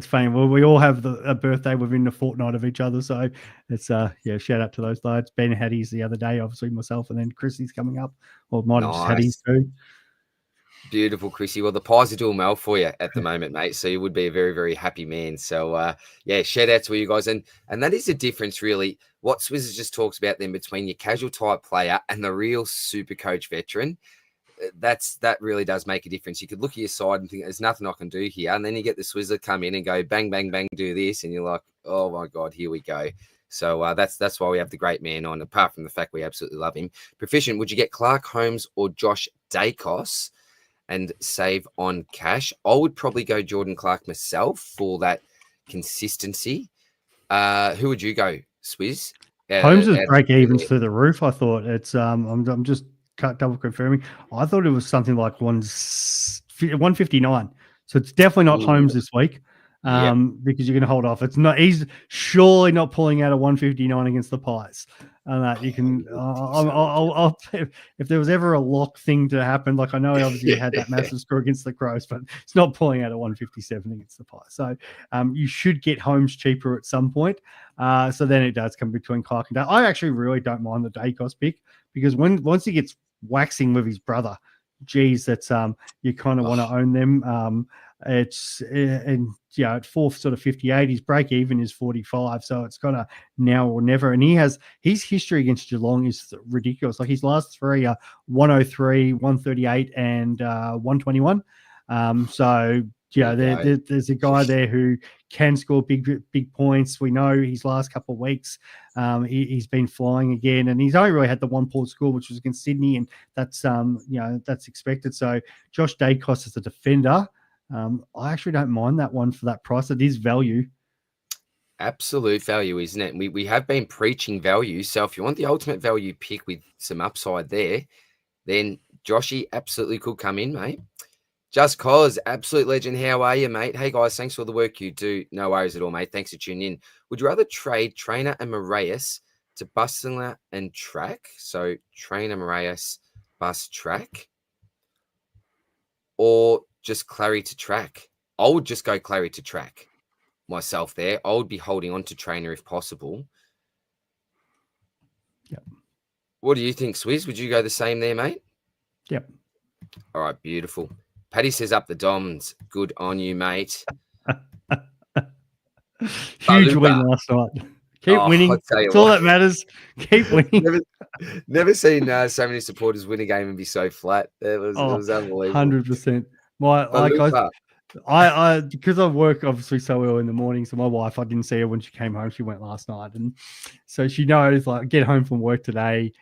funny. Well, we all have a birthday within the fortnight of each other, so it's shout out to those lads. Ben had his the other day, obviously myself, and then Chrissy's coming up, or might have just had his too. Beautiful, Chrissy. Well, the pies are doing well for you at the moment, mate. So you would be a very, very happy man. So, shout out to you guys. And that is the difference, really. What Swizz just talks about then between your casual type player and the real super coach veteran. That really does make a difference. You could look at your side and think, there's nothing I can do here. And then you get the Swizzer come in and go, bang, bang, bang, do this. And you're like, oh, my God, here we go. So that's why we have the great man on, apart from the fact we absolutely love him. Proficient, would you get Clark Holmes or Josh Dacos and save on cash? I would probably go Jordan Clark myself for that consistency. Who would you go, Swizz? Holmes is break evens through the roof. I thought it's I'm just double confirming. I thought it was something like 159. So it's definitely not Holmes this week. Because you're going to hold off. It's not. He's surely not pulling out a 159 against the Pies. And that you can. I'll if there was ever a lock thing to happen, like I know obviously had that massive score against the Crows, but it's not pulling out a 157 against the Pies. So you should get Holmes cheaper at some point. So then it does come between Clark and Dale. I actually really don't mind the Dacos pick, because once he gets waxing with his brother, geez, that's you kind of want to own them. It's at fourth sort of 58, his break even is 45, so it's kind of now or never. And his history against Geelong is ridiculous. Like his last three are 103, 138, and 121. There's a guy there who can score big points. We know his last couple of weeks, he's been flying again, and he's only really had the one poor score, which was against Sydney, and that's that's expected. So Josh Dacos as a defender, I actually don't mind that one for that price. It is value. Absolute value, isn't it? We have been preaching value. So if you want the ultimate value pick with some upside there, then Joshy absolutely could come in, mate. Just Cause, absolute legend. How are you, mate? Hey, guys, thanks for all the work you do. No worries at all, mate. Thanks for tuning in. Would you rather trade Trainer and Moraes to Bustler and Track? So Trainer, Moraes, Bus, Track, or just Clarry to Track? I would just go Clarry to Track myself there. I would be holding on to Trainer if possible. Yep. What do you think, Swizz? Would you go the same there, mate? Yep. All right, beautiful. Paddy says up the Doms. Good on you, mate. Huge win last night. Keep winning. That's all that matters. Keep winning. Never seen so many supporters win a game and be so flat. It was unbelievable. 100%. I because I work obviously so early in the morning, so my wife, I didn't see her when she came home. She went last night, and so she knows, like, get home from work today,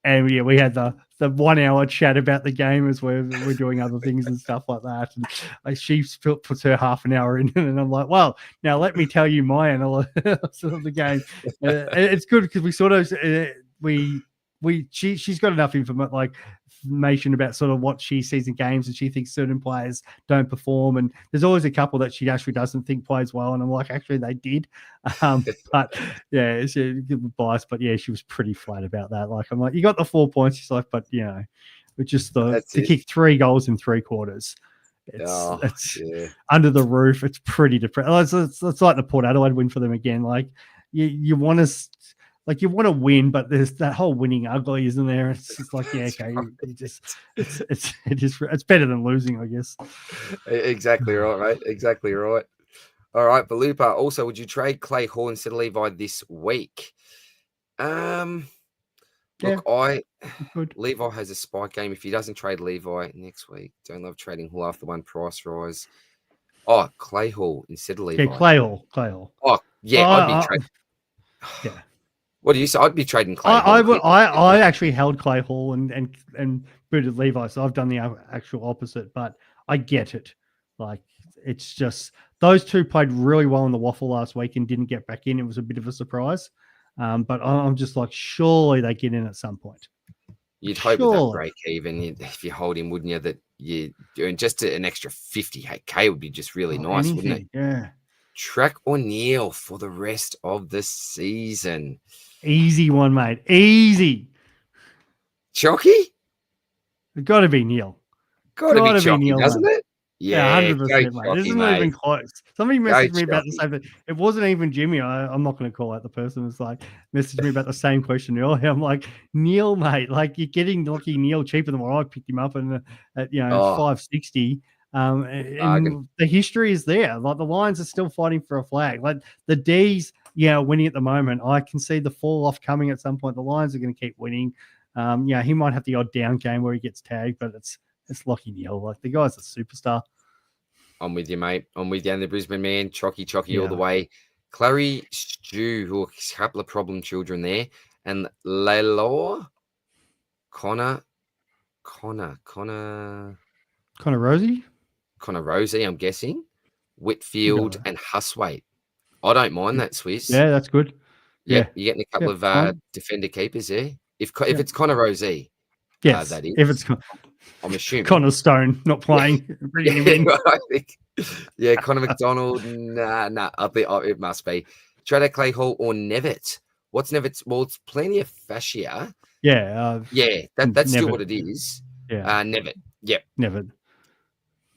and we had the 1 hour chat about the game as we're doing other things and stuff like that. And she puts her half an hour in, and I'm like, well, now let me tell you my analysis of the game. It's good because we sort of she's got enough information about sort of what she sees in games, and she thinks certain players don't perform, and there's always a couple that she actually doesn't think plays well, and I'm like, actually they did. But yeah, it's a good bias, but yeah, she was pretty flat about that. Like, I'm like, you got the 4 points. She's like, but it's just to kick 3 goals in 3 quarters. It's under the roof. It's pretty depressing. It's like the Port Adelaide win for them again. Like you want to. Like, you want to win, but there's that whole winning ugly, isn't there? It's just like, yeah, okay, it's better than losing, I guess. Exactly right, mate. Exactly right. All right, Balupa. Also, would you trade Clay Hall instead of Levi this week? Levi has a spike game. If he doesn't trade Levi next week, don't love trading Hall after one price rise. Oh, Clay Hall instead of Levi. Yeah, Clay Hall. Oh, yeah, I'd be trading. Yeah. What do you say? I'd be trading Clay Hall. I actually held Clay Hall and booted Levi, so I've done the actual opposite. But I get it. Like, it's just those two played really well in the waffle last week and didn't get back in. It was a bit of a surprise. But I'm just like, surely they get in at some point. You'd hope with that break even, if you hold him, wouldn't you, that you're doing just an extra 50K would be just really nice, anything, wouldn't it? Yeah. Track or Neale for the rest of the season. Easy one, mate. Easy. Chalky? Got to be Neale. Got to be Chalky, doesn't mate. it? Yeah, 100%, mate. This isn't even close. Somebody messaged me about the same thing. It wasn't even Jimmy. I'm not going to call out the person who's like messaged me about the same question earlier. I'm like, Neale, mate, like you're getting Lachie Neale cheaper than what I picked him up at 560. And the history is there. Like the Lions are still fighting for a flag. Like the D's, winning at the moment. I can see the fall off coming at some point. The Lions are going to keep winning. He might have the odd down game where he gets tagged, but it's Lachie Neale. Like the guy's a superstar. I'm with you, mate. I'm with you. And the Brisbane man, Chalky all the way. Clarry, Stu, who are a couple of problem children there. And Lalor, Connor Rosie, I'm guessing. Whitfield and Huswaite. I don't mind that, Swizz. Yeah, that's good. Yeah, you're getting a couple of defender keepers there. If it's Connor Rosie, yes, that is. If it's I'm assuming Connor Stone not playing, bringing him in. I think, Connor McDonald. Nah. It must be Trader Clay Hall or Nevitt. What's Nevitt? Well, it's plenty of fascia. Yeah, that's still what it is. Yeah, Nevitt. Yep, Nevitt.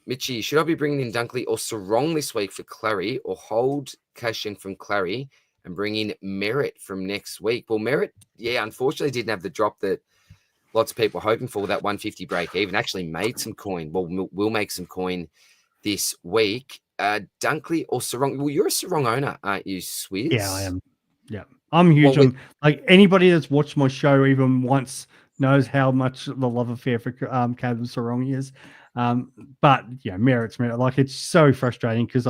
Mitchie, should I be bringing in Dunkley or Sarong this week for Clarry, or hold cash in from Clarry and bring in Merritt from next week? Well, Merritt, unfortunately didn't have the drop that lots of people were hoping for, that 150 break even. Actually made some coin. Well, we'll make some coin this week. Dunkley or Sarong? Well, you're a Sarong owner, aren't you, Swizz? Yeah, I am. Yeah, I'm huge on like anybody that's watched my show even once knows how much the love affair for Calvin Sarong is. But Merritt's Merritt. Like it's so frustrating because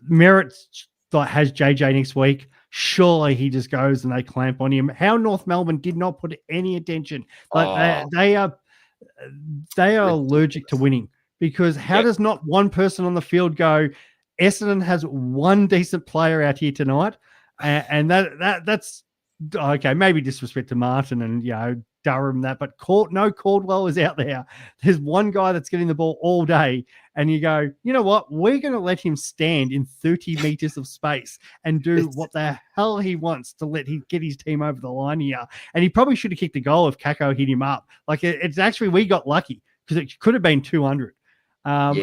Merritt like has JJ next week. Surely he just goes and they clamp on him. How North Melbourne did not put any attention. Like they are allergic to winning, because how does not one person on the field go, Essendon has one decent player out here tonight, and that's okay. Maybe disrespect to Martin and Durham but no Caldwell is out there. There's one guy that's getting the ball all day, and you go, you know what? We're going to let him stand in 30 meters of space and do what the hell he wants to get his team over the line here. And he probably should have kicked a goal if Kako hit him up. Like it's actually, we got lucky because it could have been 200. And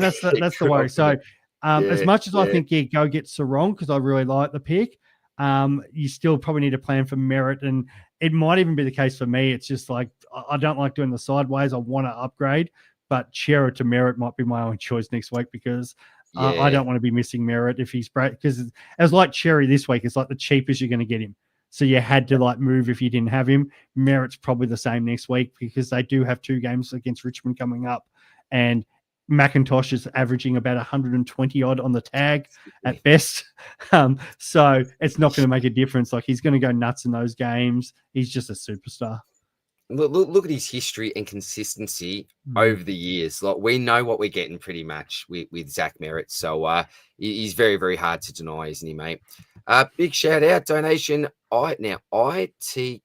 that's the worry. So as much as I think, go get Sarong because I really like the pick, you still probably need to plan for Merritt, and it might even be the case for me. It's just like I don't like doing the sideways. I want to upgrade, but Chera to Merritt might be my own choice next week because I don't want to be missing Merritt if he's break, because it's like Cherry this week. It's like the cheapest you're going to get him. So you had to move if you didn't have him. Merritt's probably the same next week because they do have 2 games against Richmond coming up, and McIntosh is averaging about 120 odd on the tag at best. So it's not going to make a difference. Like he's going to go nuts in those games. He's just a superstar. Look at his history and consistency over the years. Like we know what we're getting pretty much with Zach Merritt. So he's very, very hard to deny, isn't he, mate? Big shout out donation. ITK.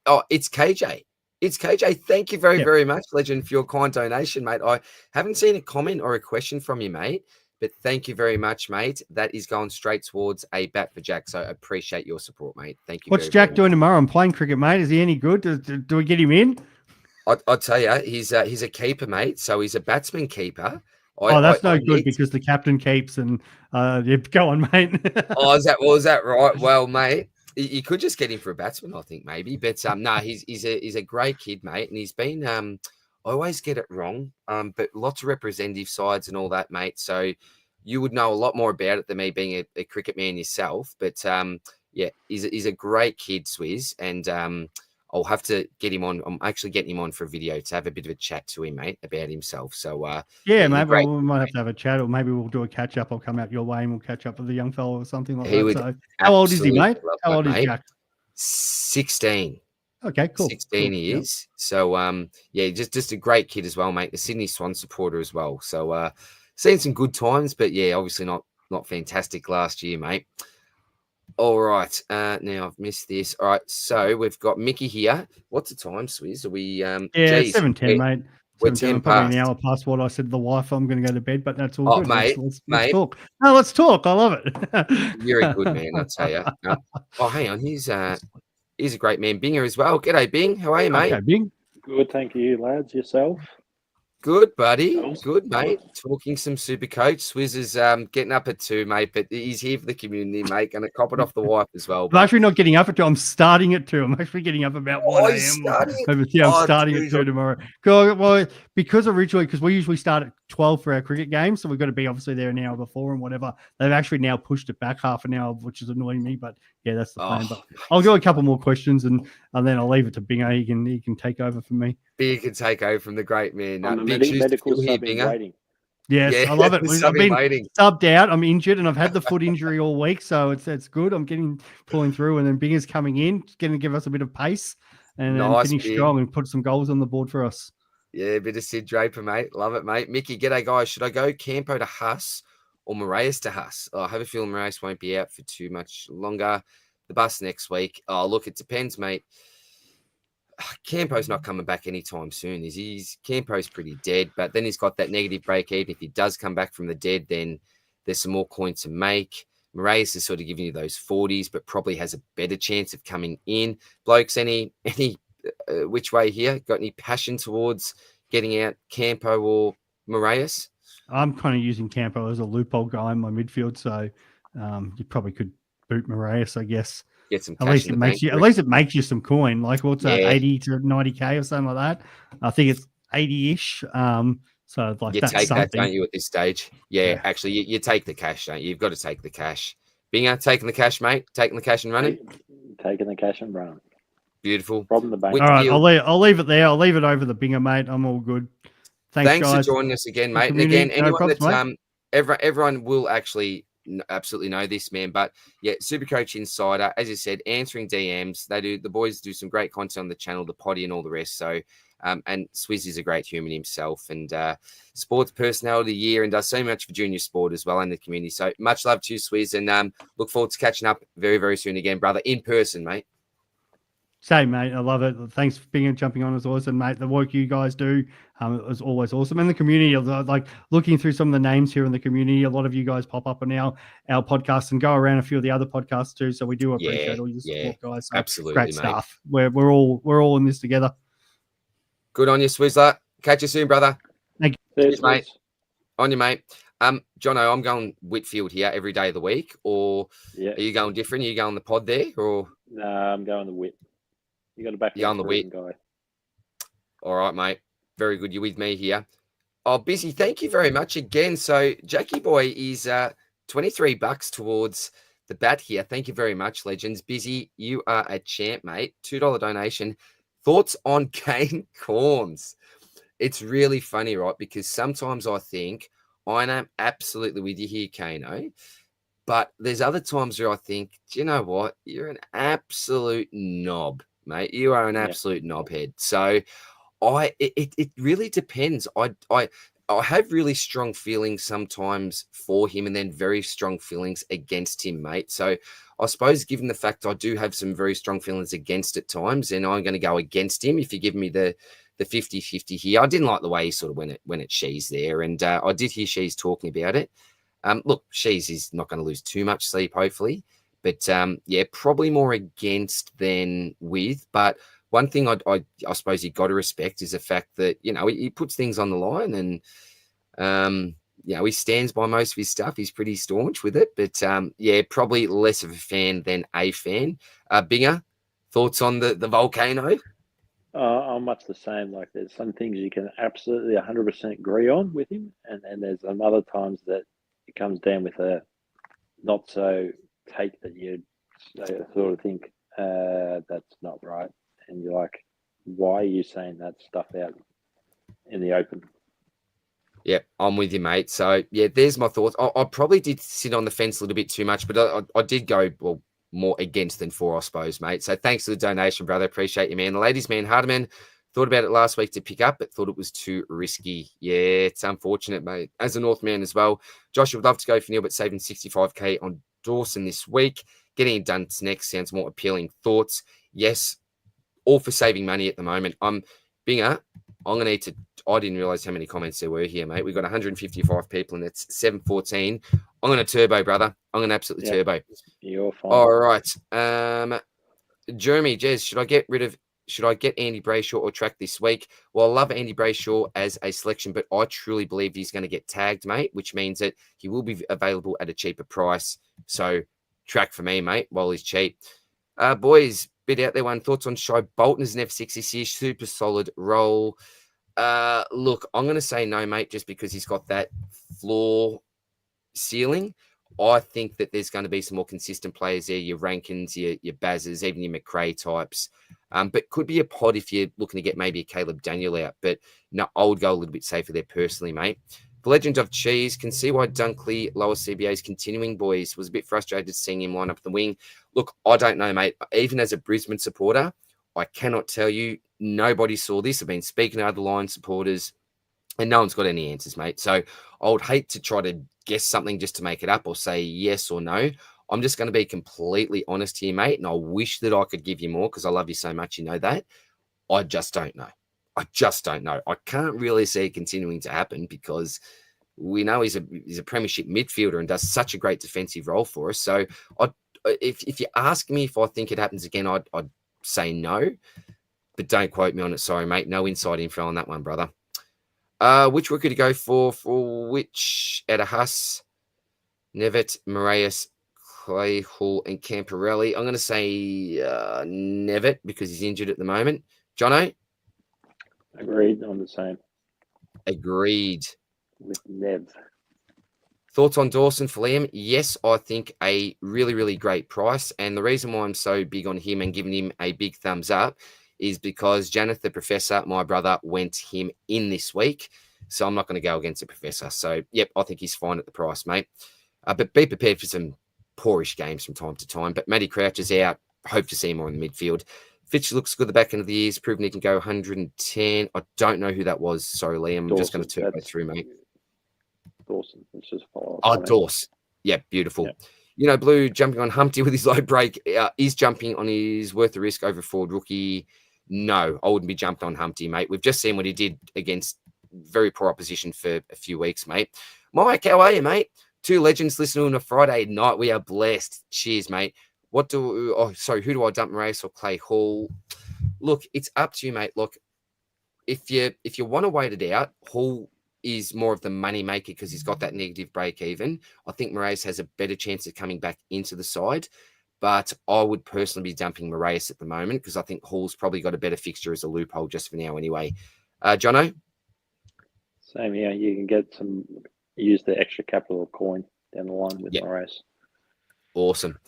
Oh, it's KJ. It's KJ. Thank you very, very much, Legend, for your kind donation, mate. I haven't seen a comment or a question from you, mate, but thank you very much, mate. That is going straight towards a bat for Jack, so I appreciate your support, mate. Thank you. What's Jack doing tomorrow? I'm playing cricket, mate. Is he any good? Do we get him in? I'll tell you, he's a keeper, mate, so he's a batsman keeper. That's no good because the captain keeps and go on, mate. Is that right? Well, mate, you could just get him for a batsman, I think, maybe. But no, he's a great kid, mate, and he's been. I always get it wrong, but lots of representative sides and all that, mate. So you would know a lot more about it than me, being a cricket man yourself. But he's a great kid, Swizz, and I'll have to get him on. I'm actually getting him on for a video to have a bit of a chat to him, mate, about himself. So mate, we might have to have a chat, or maybe we'll do a catch up. I'll come out your way and we'll catch up with the young fellow or something like that. So how old is he, mate? How old is Jack? 16. Okay, cool. 16 he is. So just a great kid as well, mate. The Sydney Swan supporter as well. So seen some good times, but yeah, obviously not fantastic last year, mate. All right. Now I've missed this. All right. So we've got Mickey here. What's the time, Swizz? Are we Yeah, geez, 7:10, mate. we're 7:10. 10 I'm probably an past. hour past what I said to the wife. I'm going to go to bed, but that's all Oh, good. mate, Let's talk. No, let's talk. I love it. you're a good man, I'll tell you. Oh, hang on. He's a great man, Binger, as well. G'day, Bing. How are you, mate? Okay, Bing. Good, thank you, lads. Yourself? Good, buddy. Yourselves? Good, mate. Talking some Supercoach. Swizz is getting up at 2, mate, but he's here for the community, mate. Going to cop it off the wife as well. I'm actually not getting up at 2. I'm starting at 2. I'm actually getting up about 1 a.m. I'm starting at 2 tomorrow. Well, because we usually start at 12 for our cricket game, so we've got to be obviously there an hour before and whatever. They've actually now pushed it back half an hour, which is annoying me, but yeah, that's the plan. But I'll do a couple more questions and then I'll leave it to Binger. He can take over from me. Big can take over from the great man. Medical sub in waiting. Yes, Yeah, I love it. I've been waiting. subbed out. I'm injured and I've had the foot injury all week, so it's good. I'm pulling through, and then Binger's coming in, going to give us a bit of pace and then finish strong and put some goals on the board for us. Yeah, a bit of Sid Draper, mate. Love it, mate. Mickey, g'day, guys. Should I go Campo to Huss or Moraes to Huss? I have a feeling Moraes won't be out for too much longer. The bus next week. Oh, look, it depends, mate. Campo's not coming back anytime soon, is he? Campo's pretty dead, but then he's got that negative break even. If he does come back from the dead, then there's some more coins to make. Moraes is sort of giving you those 40s, but probably has a better chance of coming in. Blokes, any which way here? Got any passion towards getting out Campo or Moraes? I'm kind of using Campo as a loophole guy in my midfield, so you probably could boot Moraes, I guess. Get some at least it makes you some coin. Like what's that, 80 to 90k or something like that? I think it's 80-ish. So like you that's take something. that, don't you, at this stage? Yeah. Actually, you take the cash, don't you? You've got to take the cash. Binger, taking the cash, mate. Taking the cash and running. Taking the cash and running. Beautiful. From the bank. All right, I'll leave it there. I'll leave it over the Binger, mate. I'm all good. Thanks guys. For joining us again, mate. And again, anyone that everyone will actually absolutely know this, man. But yeah, Supercoach Insider, as you said, answering DMs. The boys do some great content on the channel, the potty and all the rest. So, and Swizz is a great human himself and sports personality of the year and does so much for junior sport as well and the community. So much love to you, Swizz, and look forward to catching up very, very soon again, brother, in person, mate. Same, mate. I love it. Thanks for being and jumping on as awesome, mate. The work you guys do is always awesome. And the community, like looking through some of the names here in the community, a lot of you guys pop up on our podcast and go around a few of the other podcasts too. So we do appreciate all your support, guys. So absolutely, great stuff. We're all in this together. Good on you, Swizzler. Catch you soon, brother. Thank you. Cheers, mate. On you, mate. Jono, I'm going Whitfield here every day of the week, or are you going different? Are you going the pod there, or? No, I'm going the Whit. You got to back on the Whit guy. All right, mate. Very good. You're with me here. Oh, Busy. Thank you very much again. So Jackie Boy is $23 towards the bat here. Thank you very much, legends. Busy, you are a champ, mate. $2 donation. Thoughts on Kane Corns? It's really funny, right? Because sometimes I think I am absolutely with you here, Kano. But there's other times where I think, do you know what? You're an absolute knob, mate. You are an absolute knobhead. So it really depends. I have really strong feelings sometimes for him and then very strong feelings against him, mate. So I suppose given the fact I do have some very strong feelings against at times, and I'm going to go against him if you give me the 50-50 here. I didn't like the way he sort of went at Shees there, and I did hear Shees talking about it. Look, Shees is not going to lose too much sleep, hopefully. But, probably more against than with. But one thing I suppose you got to respect is the fact that, he puts things on the line and, he stands by most of his stuff. He's pretty staunch with it. But, probably less of a fan than a fan. Binger, thoughts on the volcano? I'm much the same. Like there's some things you can absolutely 100% agree on with him. And there's some other times that it comes down with a not so take that you sort of think that's not right. And you're like, why are you saying that stuff out in the open? Yeah, I'm with you, mate. So, there's my thoughts. I probably did sit on the fence a little bit too much, but I did go, more against than for, I suppose, mate. So thanks for the donation, brother. Appreciate you, man. The ladies, man, Hardiman, Thought about it last week to pick up, but thought it was too risky. Yeah, it's unfortunate, mate. As a North man as well, Josh would love to go for Neale, but saving 65k on Dawson this week. Getting it done next sounds more appealing. Thoughts? Yes, all for saving money at the moment. Binger, I'm going to need to... I didn't realize how many comments there were here, mate. We've got 155 people, and it's 7:14. I'm going to turbo, brother. I'm going to absolutely turbo. You're fine. All right. Jeremy, Jez, should I get Andy Brayshaw or Track this week? Well, I love Andy Brayshaw as a selection, but I truly believe he's going to get tagged, mate, which means that he will be available at a cheaper price. So Track for me, mate, while he's cheap. Boys, bit out there one. Thoughts on Shy Bolton as an F6 this year? Super solid role. Look, I'm going to say no, mate, just because he's got that floor ceiling. I think that there's going to be some more consistent players there, your Rankins, your Bazzers, even your McRae types. But could be a pod if you're looking to get maybe a Caleb Daniel out. But no, I would go a little bit safer there personally, mate. The Legend of Cheese, can see why Dunkley, lower CBA is continuing, boys. Was a bit frustrated seeing him line up the wing. Look, I don't know, mate. Even as a Brisbane supporter, I cannot tell you. Nobody saw this. I've been speaking to other Lions supporters, and no one's got any answers, mate. So I would hate to try to guess something just to make it up or say yes or no. I'm just going to be completely honest here, mate, and I wish that I could give you more because I love you so much. You know that. I just don't know. I can't really see it continuing to happen because we know he's a premiership midfielder and does such a great defensive role for us. So if you ask me if I think it happens again, I'd say no, but don't quote me on it. Sorry, mate. No inside info on that one, brother. Which rookie to go for which out of Huss, Nevitt, Moraes, Clay, Hall, and Camporelli? I'm going to say Nevitt because he's injured at the moment. Jono? Agreed on the same. Agreed. With Nev. Thoughts on Dawson for Liam? Yes, I think a really, really great price. And the reason why I'm so big on him and giving him a big thumbs up is because Janath, the professor, my brother, went him in this week. So I'm not going to go against the professor. So, yep, I think he's fine at the price, mate. But be prepared for some poorish games from time to time. But Matty Crouch is out. Hope to see him more in the midfield. Fitch looks good the back end of the year. He's proven he can go 110. I don't know who that was. Sorry, Liam. I'm just going to turn it through, mate. Dawson. It's just Dawson. Yeah, beautiful. Yeah. You know, Blue jumping on Humpty with his low break. Is jumping on his worth the risk over forward rookie? No, I wouldn't be jumped on Humpty, mate. We've just seen what he did against very poor opposition for a few weeks, mate. Mike, how are you, mate? Two legends listening on a Friday night. We are blessed. Cheers, mate. Who do I dump, Moraes or Clay Hall? Look, it's up to you, mate. Look, if you want to wait it out, Hall is more of the money maker because he's got that negative break even. I think Moraes has a better chance of coming back into the side, but I would personally be dumping Moraes at the moment because I think Hall's probably got a better fixture as a loophole just for now anyway. Jono? Same here. You can use the extra capital coin down the line with Moraes. Awesome.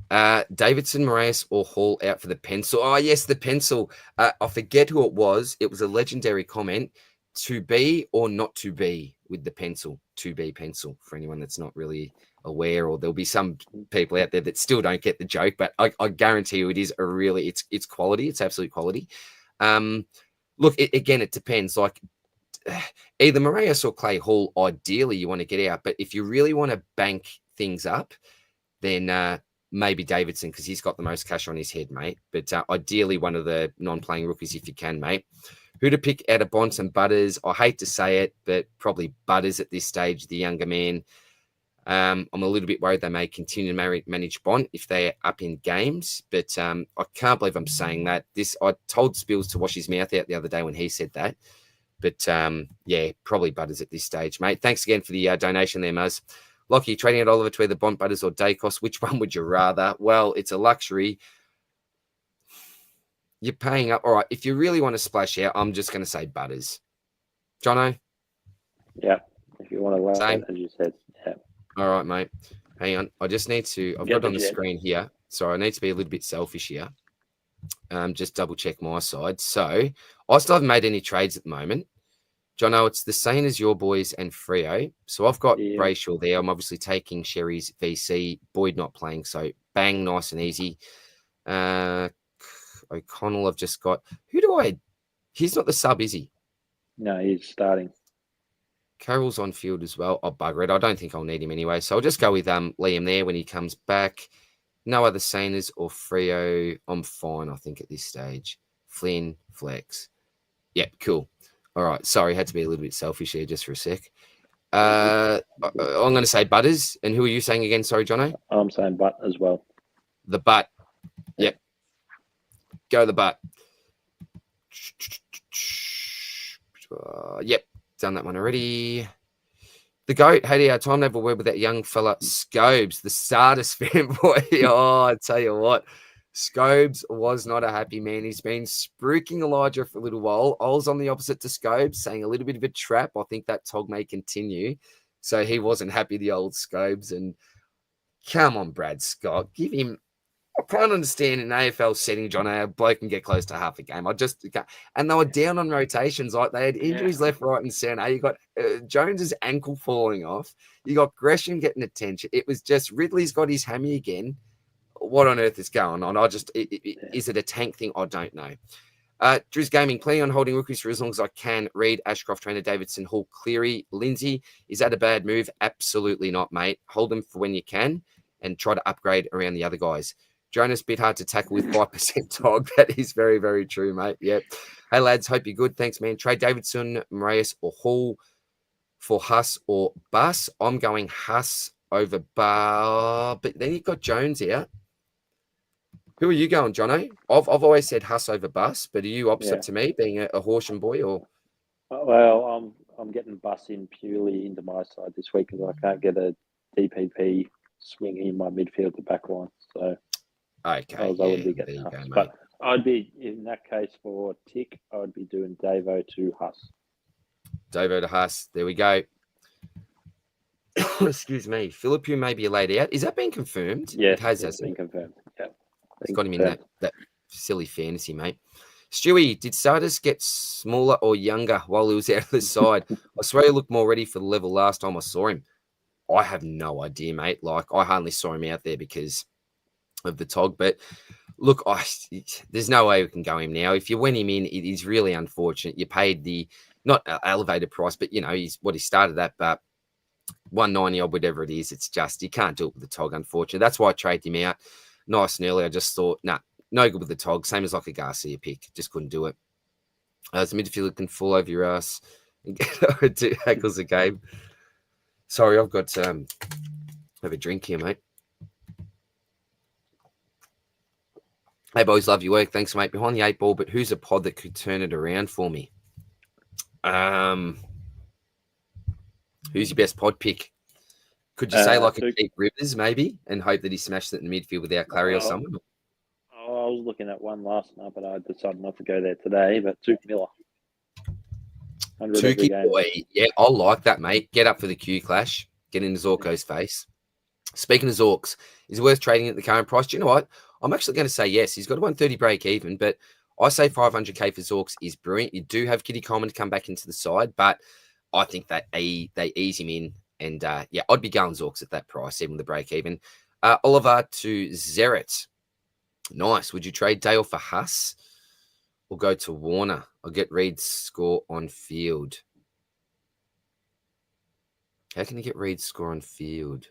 Davidson, Moraes, or Hall out for the pencil? Oh, yes, the pencil. I forget who it was. It was a legendary comment. To be or not to be with the pencil. To be pencil for anyone that's not really aware, or there'll be some people out there that still don't get the joke, but I guarantee you it is it's quality. It's absolute quality. Look, it depends. Like either Moraes or Clay Hall, ideally you want to get out, but if you really want to bank things up, then maybe Davidson because he's got the most cash on his head, mate. But ideally one of the non-playing rookies if you can, mate. Who to pick out of Bonds and Butters? I hate to say it, but probably Butters at this stage, the younger man. I'm a little bit worried they may continue to manage Bond if they're up in games, but I can't believe I'm saying that. I told Spills to wash his mouth out the other day when he said that. But probably Butters at this stage, mate. Thanks again for the donation there, Muzz. Lachie, trading at Oliver to either Bond Butters or Dacos, which one would you rather? Well, it's a luxury. You're paying up. All right, if you really want to splash out, I'm just going to say Butters. Jono? Yeah, if you want to allow it, as you said. Yeah. All right, mate. Hang on. I just need to... I've got it on the screen here. So I need to be a little bit selfish here. Just double check my side. So I still haven't made any trades at the moment. Jono, it's the same as your boys and Freo. So I've got Brayshaw there. I'm obviously taking Sherry's VC. Boyd not playing. So bang, nice and easy. O'Connell, I've just got... He's not the sub, is he? No, he's starting. Carroll's on field as well. Oh, bugger it. I don't think I'll need him anyway. So I'll just go with Liam there when he comes back. No other Saners or Freo. I'm fine, I think, at this stage. Flynn, Flex. Yep, cool. All right. Sorry, had to be a little bit selfish here just for a sec. I'm going to say Butters. And who are you saying again? Sorry, Jono? I'm saying Butt as well. The Butt. Yep. Go the Butt. Yep. Done that one already. The GOAT had our time to have a word with that young fella, Scobes, the Sardis fanboy. Oh, I tell you what, Scobes was not a happy man. He's been spruiking Elijah for a little while. I was on the opposite to Scobes, saying a little bit of a trap. I think that tog may continue. So he wasn't happy, the old Scobes. And come on, Brad Scott, give him. I can't understand in AFL setting, John, a bloke can get close to half a game. I just can't. And they were down on rotations. Like they had injuries left, right, and center. You got Jones's ankle falling off. You got Gresham getting attention. It was just Ridley's got his hammy again. What on earth is going on? Is it a tank thing? I don't know. Driz Gaming, planning on holding rookies for as long as I can. Reed, Ashcroft, Trainer, Davidson, Hall, Cleary, Lindsay. Is that a bad move? Absolutely not, mate. Hold them for when you can and try to upgrade around the other guys. Jonas, bit hard to tackle with 5% tog. That is very, very true, mate. Yep. Hey, lads, hope you're good. Thanks, man. Trade Davidson, Marius, or Hall for Huss or Bus. I'm going Huss over Bar, but then you've got Jones out. Who are you going, Jono? I've always said Huss over Bus, but are you opposite to me, being a Horsham boy, or? Well, I'm getting Bus in purely into my side this week because I can't get a DPP swing in my midfield to back line. So. Okay, I would be getting Huss. But I'd be, in that case, for Tick, I would be doing Davo to Huss. Davo to Huss. There we go. Excuse me. Philippe may be laid out. Is that been confirmed? Yes, it has been confirmed. Yeah. It's got him in that silly fantasy, mate. Stewie, did Sardis get smaller or younger while he was out of the side? I swear he looked more ready for the level last time I saw him. I have no idea, mate. Like, I hardly saw him out there because of the tog, but look, there's no way we can go him now. If you went him in, it is really unfortunate. You paid the not elevated price, but you know he started at, but 190 or whatever it is. It's just you can't do it with the tog, unfortunately. That's why I traded him out nice and early. I just thought, no good with the tog. Same as like a Garcia pick, just couldn't do it. As a midfielder can fall over your ass and get over 2 hackles a game. Sorry, I've got have a drink here, mate. Hey, boys, love your work. Thanks, mate. Behind the 8 ball, but who's a pod that could turn it around for me? Who's your best pod pick? Could you say like a Keith Rivers, maybe, and hope that he smashed it in the midfield without Clarry or someone? I was looking at one last night, but I decided not to go there today. But Tuke Miller. Tukey boy. Yeah, I like that, mate. Get up for the Q clash. Get into Zorko's face. Speaking of Zorks, is it worth trading at the current price? Do you know what? I'm actually going to say yes. He's got a 130 break even, but I say 500k for Zorks is brilliant. You do have Kitty Coleman to come back into the side, but I think that they ease him in. And yeah, I'd be going Zorks at that price, even with the break even. Oliver to Zeret. Nice. Would you trade Dale for Huss or go to Warner? I'll get Reed's score on field. How can you get Reed's score on field?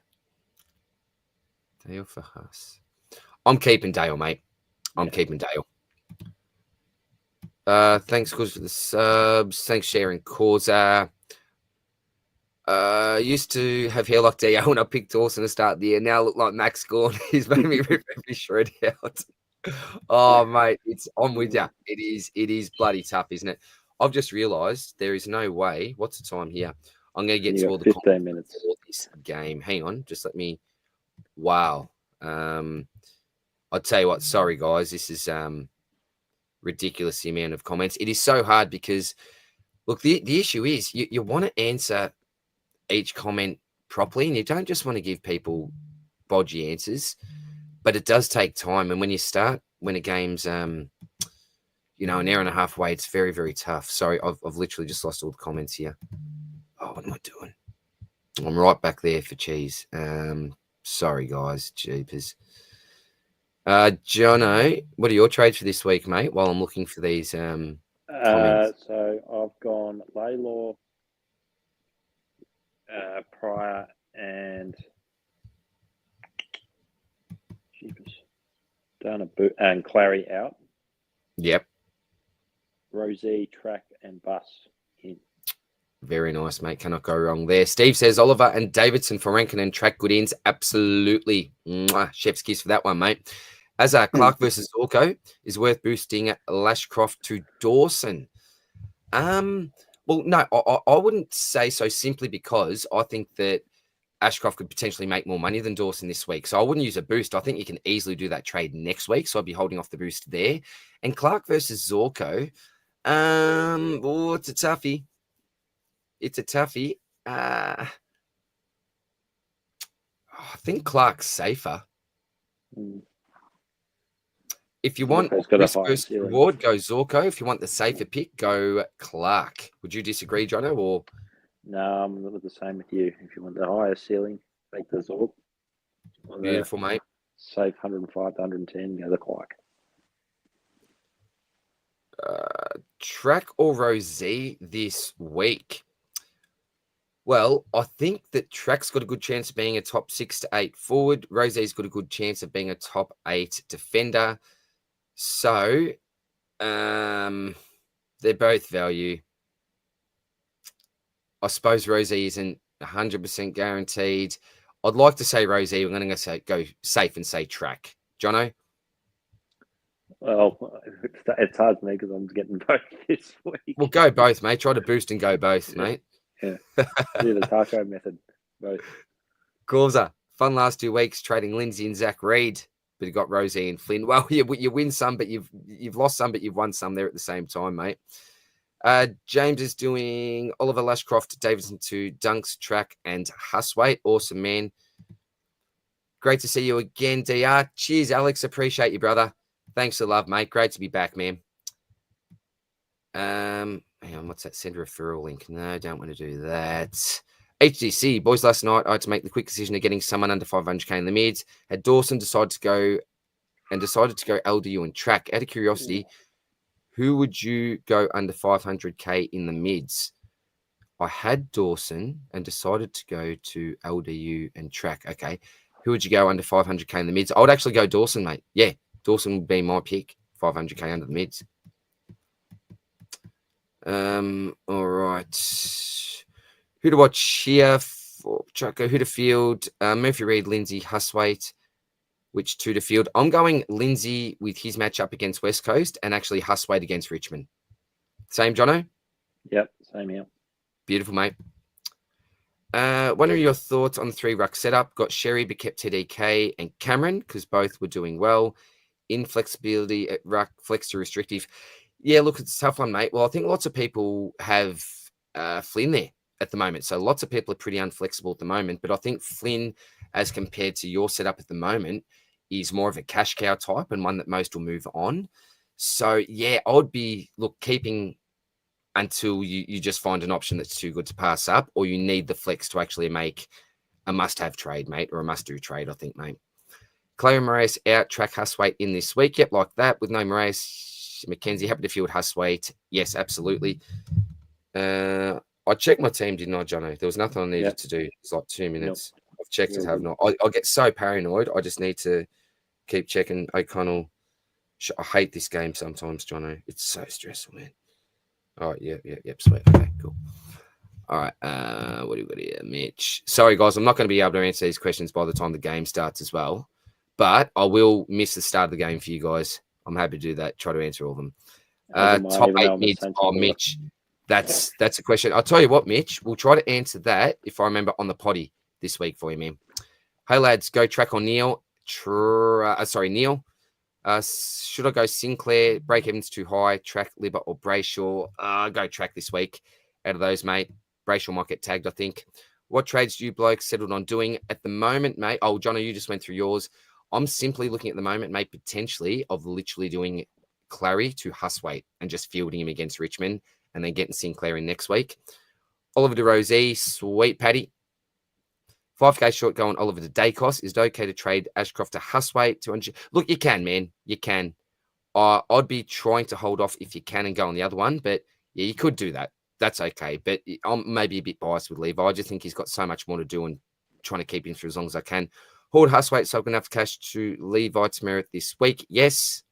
Dale for Huss. I'm keeping Dale, mate. I'm keeping Dale. Thanks, Cause, for the subs. Thanks, sharing Causa. Used to have hair like Dio when I picked Dawson to start the year. Now I look like Max Gorn. He's made me rip every shred out. Oh, mate, I'm with you. It is bloody tough, isn't it? I've just realised there is no way. What's the time here? I'm going to get to all the 15 minutes for this game. Hang on, just let me. Wow. I'll tell you what. Sorry, guys. This is ridiculous, the amount of comments. It is so hard because, look, the issue is you want to answer each comment properly, and you don't just want to give people bodgy answers, but it does take time. And when you start, when a game's, an hour and a half away, it's very, very tough. Sorry, I've literally just lost all the comments here. Oh, what am I doing? I'm right back there for cheese. Sorry, guys. Jeepers. Jono, what are your trades for this week, mate? While I'm looking for these Comments. So I've gone Laylor, Pryor, and and Clarry out. Yep. Rosie, Track, and Bus in. Very nice, mate. Cannot go wrong there. Steve says Oliver and Davidson for Rankin and Track good ins. Absolutely. Mwah. Chef's kiss for that one, mate. As Clark versus Orko is worth boosting Lashcroft to Dawson. Well, no, I wouldn't say so simply because I think that Ashcroft could potentially make more money than Dawson this week. So I wouldn't use a boost. I think you can easily do that trade next week. So I'd be holding off the boost there. And Clark versus Zorko. It's a toughie. It's a toughie. I think Clark's safer. If you want risk versus reward, go Zorko. If you want the safer pick, go Clark. Would you disagree, Jono? Or no, I'm with the same with you. If you want the higher ceiling, take the Zork. Beautiful, mate. Safe 105 to 110, go the Clark. Track or Rosie this week? Well, I think that Track's got a good chance of being a top 6 to 8 forward. Rosie's got a good chance of being a top 8 defender. So, they're both value. I suppose Rosie isn't 100% guaranteed. I'd like to say Rosie. I'm going to go safe and say Track. Jono? Well, it's hard for me because I'm getting both this week. Well, go both, mate. Try to boost and go both, mate. Yeah. Do the taco method. Both. Causa, fun last 2 weeks trading Lindsay and Zach Reed, but you got Rosie and Flynn. Well, you win some, but you've lost some, but you've won some there at the same time, mate. James is doing Oliver Lashcroft, Davidson to Dunks, Track, and Huswaite. Awesome, man. Great to see you again, DR. Cheers, Alex. Appreciate you, brother. Thanks for the love, mate. Great to be back, man. Hang on, what's that? Send a referral link. No, don't want to do that. HDC, boys, last night I had to make the quick decision of getting someone under 500k in the mids. Had Dawson decided to go LDU and Track. Out of curiosity, who would you go under 500k in the mids? I had Dawson and decided to go to LDU and Track. Okay. Who would you go under 500k in the mids? I would actually go Dawson, mate. Yeah, Dawson would be my pick. 500k under the mids. All right. Who to watch here for Petracca? Who to field? Murphy Reed, Lindsay, Huswaite. Which two to field? I'm going Lindsay with his matchup against West Coast and actually Huswaite against Richmond. Same, Jono? Yep, same here. Beautiful, mate. What are your thoughts on the 3 ruck setup? Got Sherry, but kept TDK and Cameron because both were doing well. Inflexibility at ruck, flex to restrictive. Yeah, look, it's a tough one, mate. Well, I think lots of people have Flynn there at the moment. So lots of people are pretty unflexible at the moment. But I think Flynn, as compared to your setup at the moment, is more of a cash cow type and one that most will move on. So, yeah, I would be, keeping until you just find an option that's too good to pass up, or you need the flex to actually make a must-have trade, mate, or a must-do trade, I think, mate. Clay Moraes out, Track Huswaite in this week. Yep, like that. With no Moraes, Mackenzie, happy to field Huswaite. Yes, absolutely. I checked my team, didn't I, Jono? There was nothing I needed to do. It's like 2 minutes. Nope. I've checked and have not. I get so paranoid. I just need to keep checking. O'Connell. I hate this game sometimes, Jono. It's so stressful, man. All right, yep, sweet. Okay, cool. All right, what do we got here? Mitch. Sorry, guys, I'm not going to be able to answer these questions by the time the game starts as well. But I will miss the start of the game for you guys. I'm happy to do that, try to answer all of them. Top 8 mids. Oh, Mitch, that's a question. I'll tell you what, Mitch, we'll try to answer that if I remember on the potty this week for you, man. Hey, lads, go Track on Neale. Neale. Should I go Sinclair? Break evens too high. Track, Libba, or Brayshaw? Go Track this week. Out of those, mate, Brayshaw might get tagged, I think. What trades do you blokes settled on doing at the moment, mate? Oh, Jono, you just went through yours. I'm simply looking at the moment, mate, potentially of literally doing Clarry to Huswaite and just fielding him against Richmond and then getting Sinclair in next week. Oliver de Rosey, sweet Paddy. 5k short going Oliver to Dacos. Is it okay to trade Ashcroft to Huswaite? 200? Look, you can, man. You can. I'd be trying to hold off if you can and go on the other one. But yeah, you could do that. That's okay. But I'm maybe a bit biased with Levi. I just think he's got so much more to do and trying to keep him through as long as I can. Horde Husweight, so I'm going to have cash to Levi to merit this week. Yes.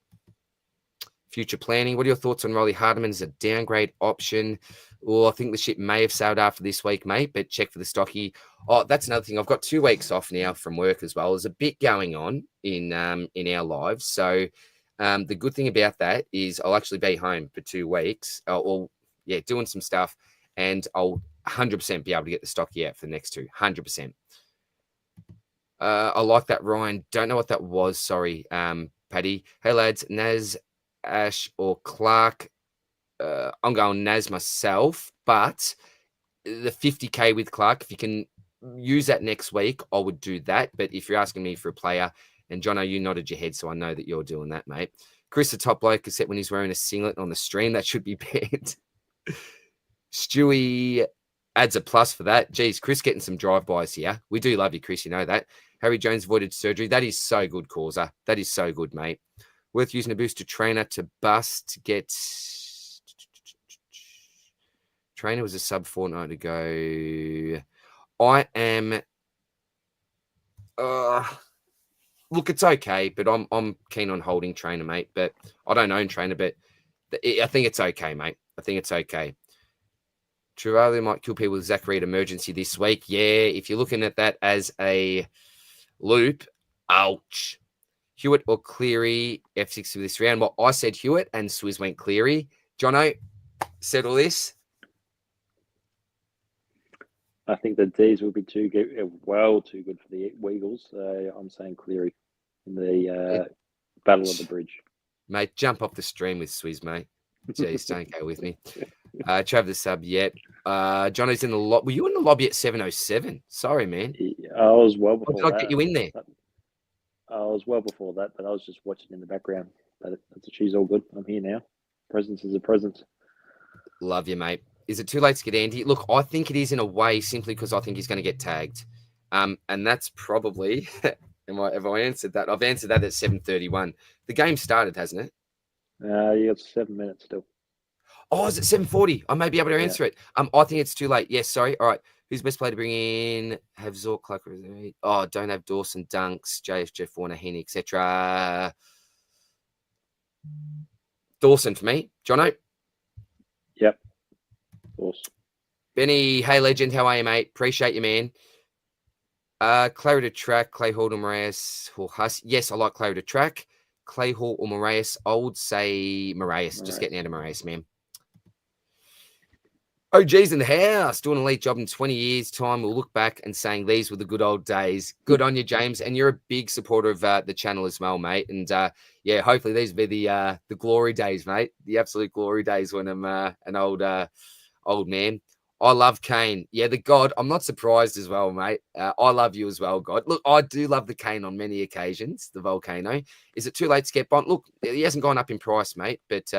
Future planning. What are your thoughts on Rolly Hardiman as a downgrade option? Well, I think the ship may have sailed after this week, mate, but check for the stocky. Oh, that's another thing. I've got 2 weeks off now from work as well. There's a bit going on in our lives. So the good thing about that is I'll actually be home for 2 weeks doing some stuff, and I'll 100% be able to get the stocky out for the next 2, 100%. I like that, Ryan. Don't know what that was. Sorry, Paddy. Hey, lads, Naz, Ash, or Clark. I'm going Naz myself, but the 50K with Clark, if you can use that next week, I would do that. But if you're asking me for a player, and Jono, you nodded your head, so I know that you're doing that, mate. Chris, the top bloke, except when he's wearing a singlet on the stream, that should be banned. Stewie adds a plus for that. Geez, Chris getting some drive-bys here. We do love you, Chris. You know that. Harry Jones avoided surgery. That is so good, Causer. That is so good, mate. Worth using a booster trainer to bust to get... Trainer was a sub fortnight ago. I am... look, it's okay, but I'm keen on holding trainer, mate. But I don't own trainer, but I think it's okay, mate. I think it's okay. Travali might kill people with Zachary at emergency this week. Yeah, if you're looking at that as a loop, ouch. Hewitt or Clarry, F6 for this round. Well, I said Hewitt and Swizz went Clarry. Jono, settle this. I think the D's will be too good for the Weagles. So I'm saying Clarry in the Battle of the Bridge. Mate, jump off the stream with Swizz, mate. Jeez, don't go with me. Trav the sub yet. Johnny's in the lobby. Were you in the lobby at 7:07? Sorry, man. I was well before that. Did I get you in there? I was well before that, but I was just watching in the background. But she's all good. I'm here now. Presence is a presence. Love you, mate. Is it too late to get Andy? Look, I think it is in a way, simply because I think he's going to get tagged. And that's probably... have I answered that? I've answered that at 7:31. The game started, hasn't it? You got 7 minutes still. Oh, is it 7:40? I may be able to answer it. I think it's too late. Yes, sorry. All right. Who's best player to bring in? Have Zork, Clark, don't have Dawson, Dunks, JF, Jeff Warner, Henny, etc. Dawson for me. Jono? Yep. Awesome. Benny, hey, legend. How are you, mate? Appreciate you, man. Clarry to track, Clay Hall or Moraes or Huss. Yes, I like Clarry to track. Clay Hall or Moraes. I would say Moraes. Just getting out of Moraes, man. OG's in the house, doing an elite job in 20 years' time. We'll look back and saying these were the good old days. Good on you, James. And you're a big supporter of the channel as well, mate. And hopefully these will be the glory days, mate. The absolute glory days when I'm an old man. I love Kane. Yeah, the God. I'm not surprised as well, mate. I love you as well, God. Look, I do love the Kane on many occasions, the Volcano. Is it too late to get Bond? Look, he hasn't gone up in price, mate. But,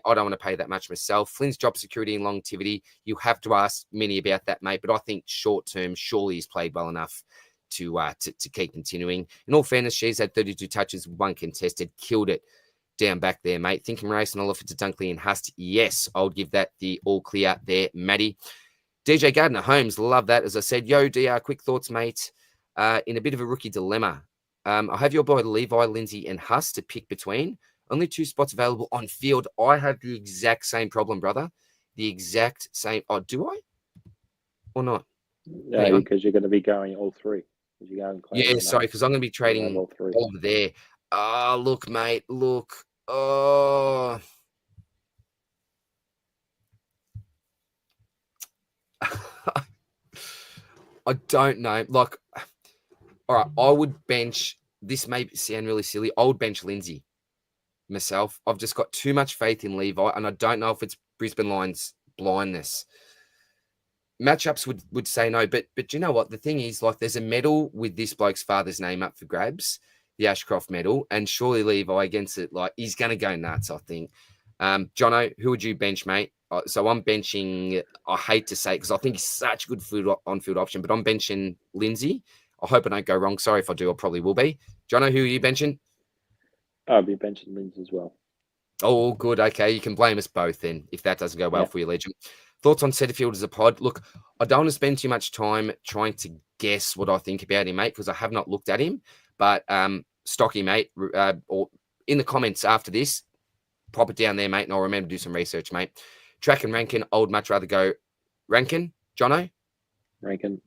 I don't want to pay that much myself. Flynn's job security and longevity, you have to ask Minnie about that, mate. But I think short term, surely he's played well enough to keep continuing. In all fairness, she's had 32 touches, 1 contested, killed it down back there, mate. Thinking race and Oliver to Dunkley and Hust. Yes, I would give that the all clear there, Maddie. DJ Gardner Holmes, love that. As I said, yo, DR, quick thoughts, mate. In a bit of a rookie dilemma. I have your boy Levi, Lindsay, and Hust to pick between. Only 2 spots available on field. I have the exact same problem, brother. The exact same. Oh, do I? Or not? No, because you're going to be going all 3. Yeah, sorry, because I'm going to be trading over there. Look, mate, look. Oh. I don't know. Like, all right, I would bench. This may sound really silly. I would bench Lindsay myself. I've just got too much faith in Levi, and I don't know if it's Brisbane Lions blindness. Matchups would say no, but you know what? The thing is, like, there's a medal with this bloke's father's name up for grabs, the Ashcroft medal, and surely Levi against it, like, he's going to go nuts, I think. Jono, who would you bench, mate? So I'm benching, I hate to say it because I think he's such a good on-field option, but I'm benching Lindsay. I hope I don't go wrong. Sorry if I do, I probably will be. Jono, who are you benching? I'll be benching Lindsay as well. Oh, good. Okay, you can blame us both then if that doesn't go well for you, Legend. Thoughts on Setterfield as a pod? Look, I don't want to spend too much time trying to guess what I think about him, mate, because I have not looked at him. But stocky, mate, or in the comments after this, pop it down there, mate, and I'll remember to do some research, mate. Track and Rankin, I would much rather go Rankin. Jono? Rankin.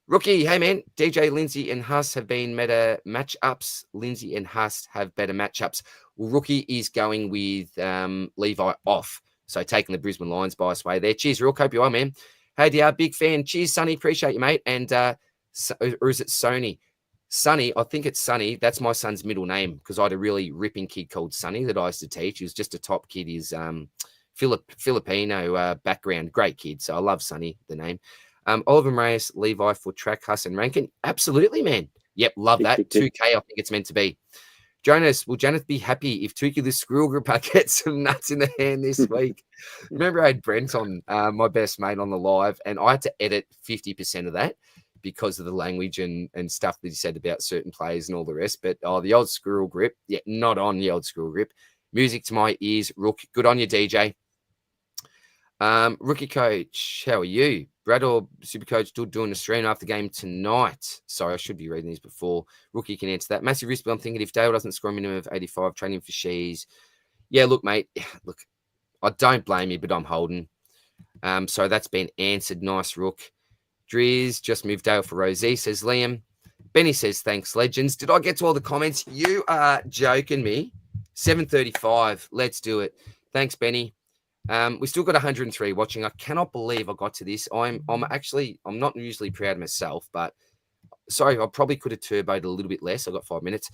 Rookie, hey, man. DJ, Lindsay, and Huss have been meta matchups. Lindsay and Huss have better matchups. Well, Rookie is going with Levi off. So taking the Brisbane Lions bias way there. Cheers, Rook. Hope you are, man. Hey, DR, big fan. Cheers, Sonny. Appreciate you, mate. And, or is it Sony? Sonny, I think it's Sonny. That's my son's middle name because I had a really ripping kid called Sonny that I used to teach. He was just a top kid. He's Filipino background. Great kid. So I love Sonny, the name. Oliver Reyes, Levi for Track, Huss, and Rankin. Absolutely, man. Yep, love that. 2K, I think it's meant to be. Jonas, will Janath be happy if Tukey the Squirrel Gripper gets some nuts in the hand this week? Remember I had Brent on, my best mate, on the live, and I had to edit 50% of that because of the language and stuff that he said about certain players and all the rest. But, the old squirrel grip, yeah, not on the old squirrel grip. Music to my ears, Rook. Good on you, DJ. Rookie coach, how are you? Brad or Supercoach still doing the stream after the game tonight? Sorry, I should be reading these before. Rookie can answer that. Massive risk, but I'm thinking if Dale doesn't score a minimum of 85, training for Shees. Yeah, look, mate. Look, I don't blame you, but I'm holding. So that's been answered. Nice, Rook. Driz just moved Dale for Rosie, says Liam. Benny says, thanks, legends. Did I get to all the comments? You are joking me. 7:35. Let's do it. Thanks, Benny. We still got 103 watching. I cannot believe I got to this. I'm not usually proud of myself, but sorry, I probably could have turboed a little bit less. I got 5 minutes.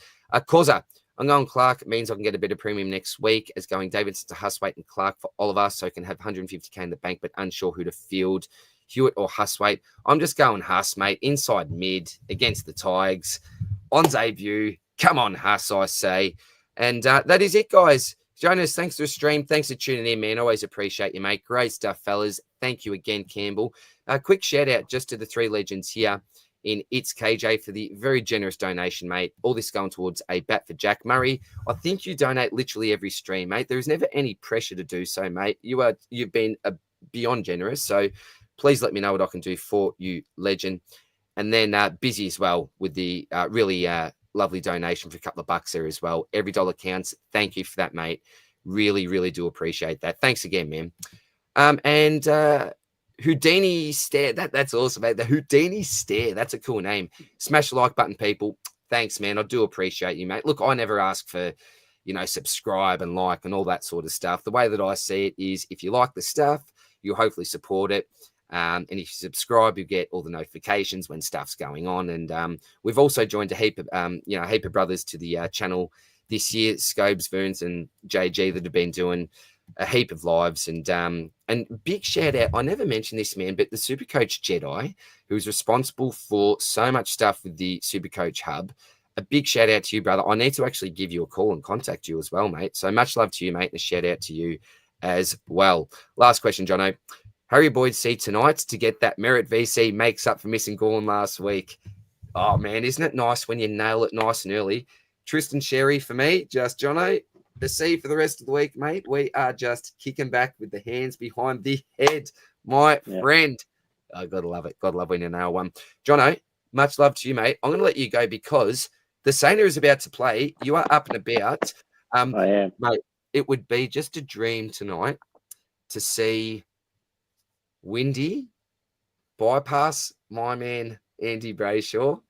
Causa, I'm going Clark. It means I can get a better premium next week as going Davidson to Huswaite and Clark for Oliver, so I can have 150k in the bank, but unsure who to field, Hewitt or Huswaite. I'm just going Huss, mate. Inside mid against the Tigers on debut. Come on, Huss, I say. And that is it, guys. Jonas, thanks for the stream. Thanks for tuning in, man. Always appreciate you, mate. Great stuff, fellas. Thank you again, Campbell. A quick shout out just to the three legends here in It's KJ for the very generous donation, mate. All this going towards a bat for Jack Murray. I think you donate literally every stream, mate. There is never any pressure to do so, mate. You've been beyond generous. So please let me know what I can do for you, legend. And then busy as well with the really lovely donation for a couple of bucks there as well. Every dollar counts. Thank you for that, mate. Really, really do appreciate that. Thanks again, man. And Houdini Stare. That's awesome, mate. The Houdini Stare. That's a cool name. Smash the like button, people. Thanks, man. I do appreciate you, mate. Look, I never ask for, subscribe and like and all that sort of stuff. The way that I see it is if you like the stuff, you'll hopefully support it. And if you subscribe, you get all the notifications when stuff's going on. And we've also joined a heap of brothers to the channel this year, Scobes, Verns, and JG, that have been doing a heap of lives. And big shout out, I never mentioned this, man, but the Supercoach Jedi, who's responsible for so much stuff with the Supercoach Hub, a big shout out to you, brother. I need to actually give you a call and contact you as well, mate. So much love to you, mate, and a shout out to you as well. Last question, Jono. Harry Boyd see tonight to get that merit VC makes up for missing Gorn last week. Oh, man, isn't it nice when you nail it nice and early? Tristan Sherry for me, just Jono. The C for the rest of the week, mate. We are just kicking back with the hands behind the head, my friend. I gotta love it. Gotta love when you nail one. Jono, much love to you, mate. I'm going to let you go because the Sainer is about to play. You are up and about. I am. Mate, it would be just a dream tonight to see Windy bypass my man Andy Brayshaw,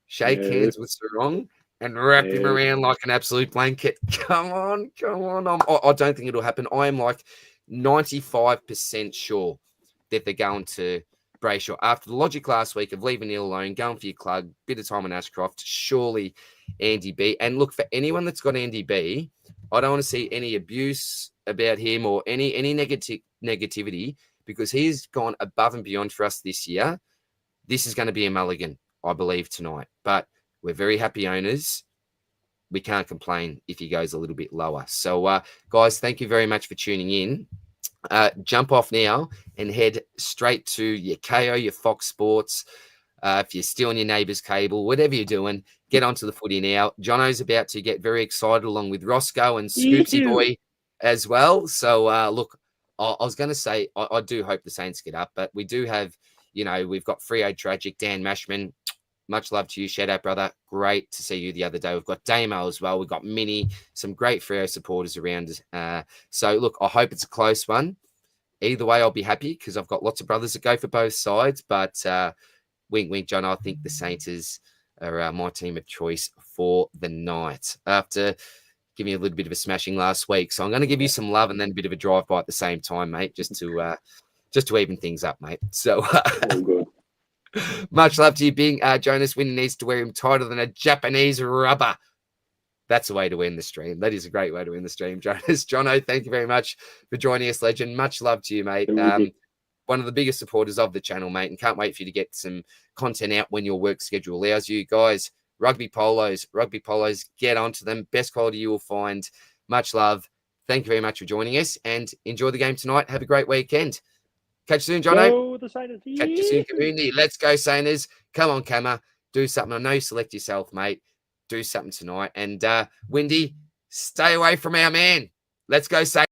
shake hands with Sarong, and wrap him around like an absolute blanket. Come on. I don't think it'll happen. I am like 95% sure that they're going to Brayshaw. After the logic last week of leaving Neale alone, going for your club, bit of time on Ashcroft, surely Andy B. And look, for anyone that's got Andy B, I don't want to see any abuse about him or any negativity, because he's gone above and beyond for us this year. This is going to be a mulligan, I believe, tonight. But we're very happy owners. We can't complain if he goes a little bit lower. So, guys, thank you very much for tuning in. Jump off now and head straight to your KO, your Fox Sports, If you're stealing your neighbour's cable, whatever you're doing, get onto the footy now. Jono's about to get very excited along with Rossco and Scoopsy Boy as well. So, look, I was going to say, I do hope the Saints get up, but we do have, we've got Freo Tragic, Dan Mashman. Much love to you. Shout out, brother. Great to see you the other day. We've got Damo as well. We've got Minnie, some great Freo supporters around. So, look, I hope it's a close one. Either way, I'll be happy because I've got lots of brothers that go for both sides. But wink, wink, John, I think the Saints are my team of choice for the night after giving you a little bit of a smashing last week. So I'm going to give you some love and then a bit of a drive-by at the same time, mate, just to even things up, mate. So all good. Much love to you, Bing. Jonas Winner needs to wear him tighter than a Japanese rubber. That's a way to end the stream. That is a great way to end the stream, Jonas. Jono, thank you very much for joining us, legend. Much love to you, mate. One of the biggest supporters of the channel, mate, and can't wait for you to get some content out when your work schedule allows you. Guys, rugby polos, get onto them. Best quality you will find. Much love. Thank you very much for joining us, and enjoy the game tonight. Have a great weekend. Catch you soon, Jono. Catch you soon, community. Let's go, Sainers. Come on, Cammer. Do something. I know you select yourself, mate. Do something tonight. And Windy, stay away from our man. Let's go, Sainers.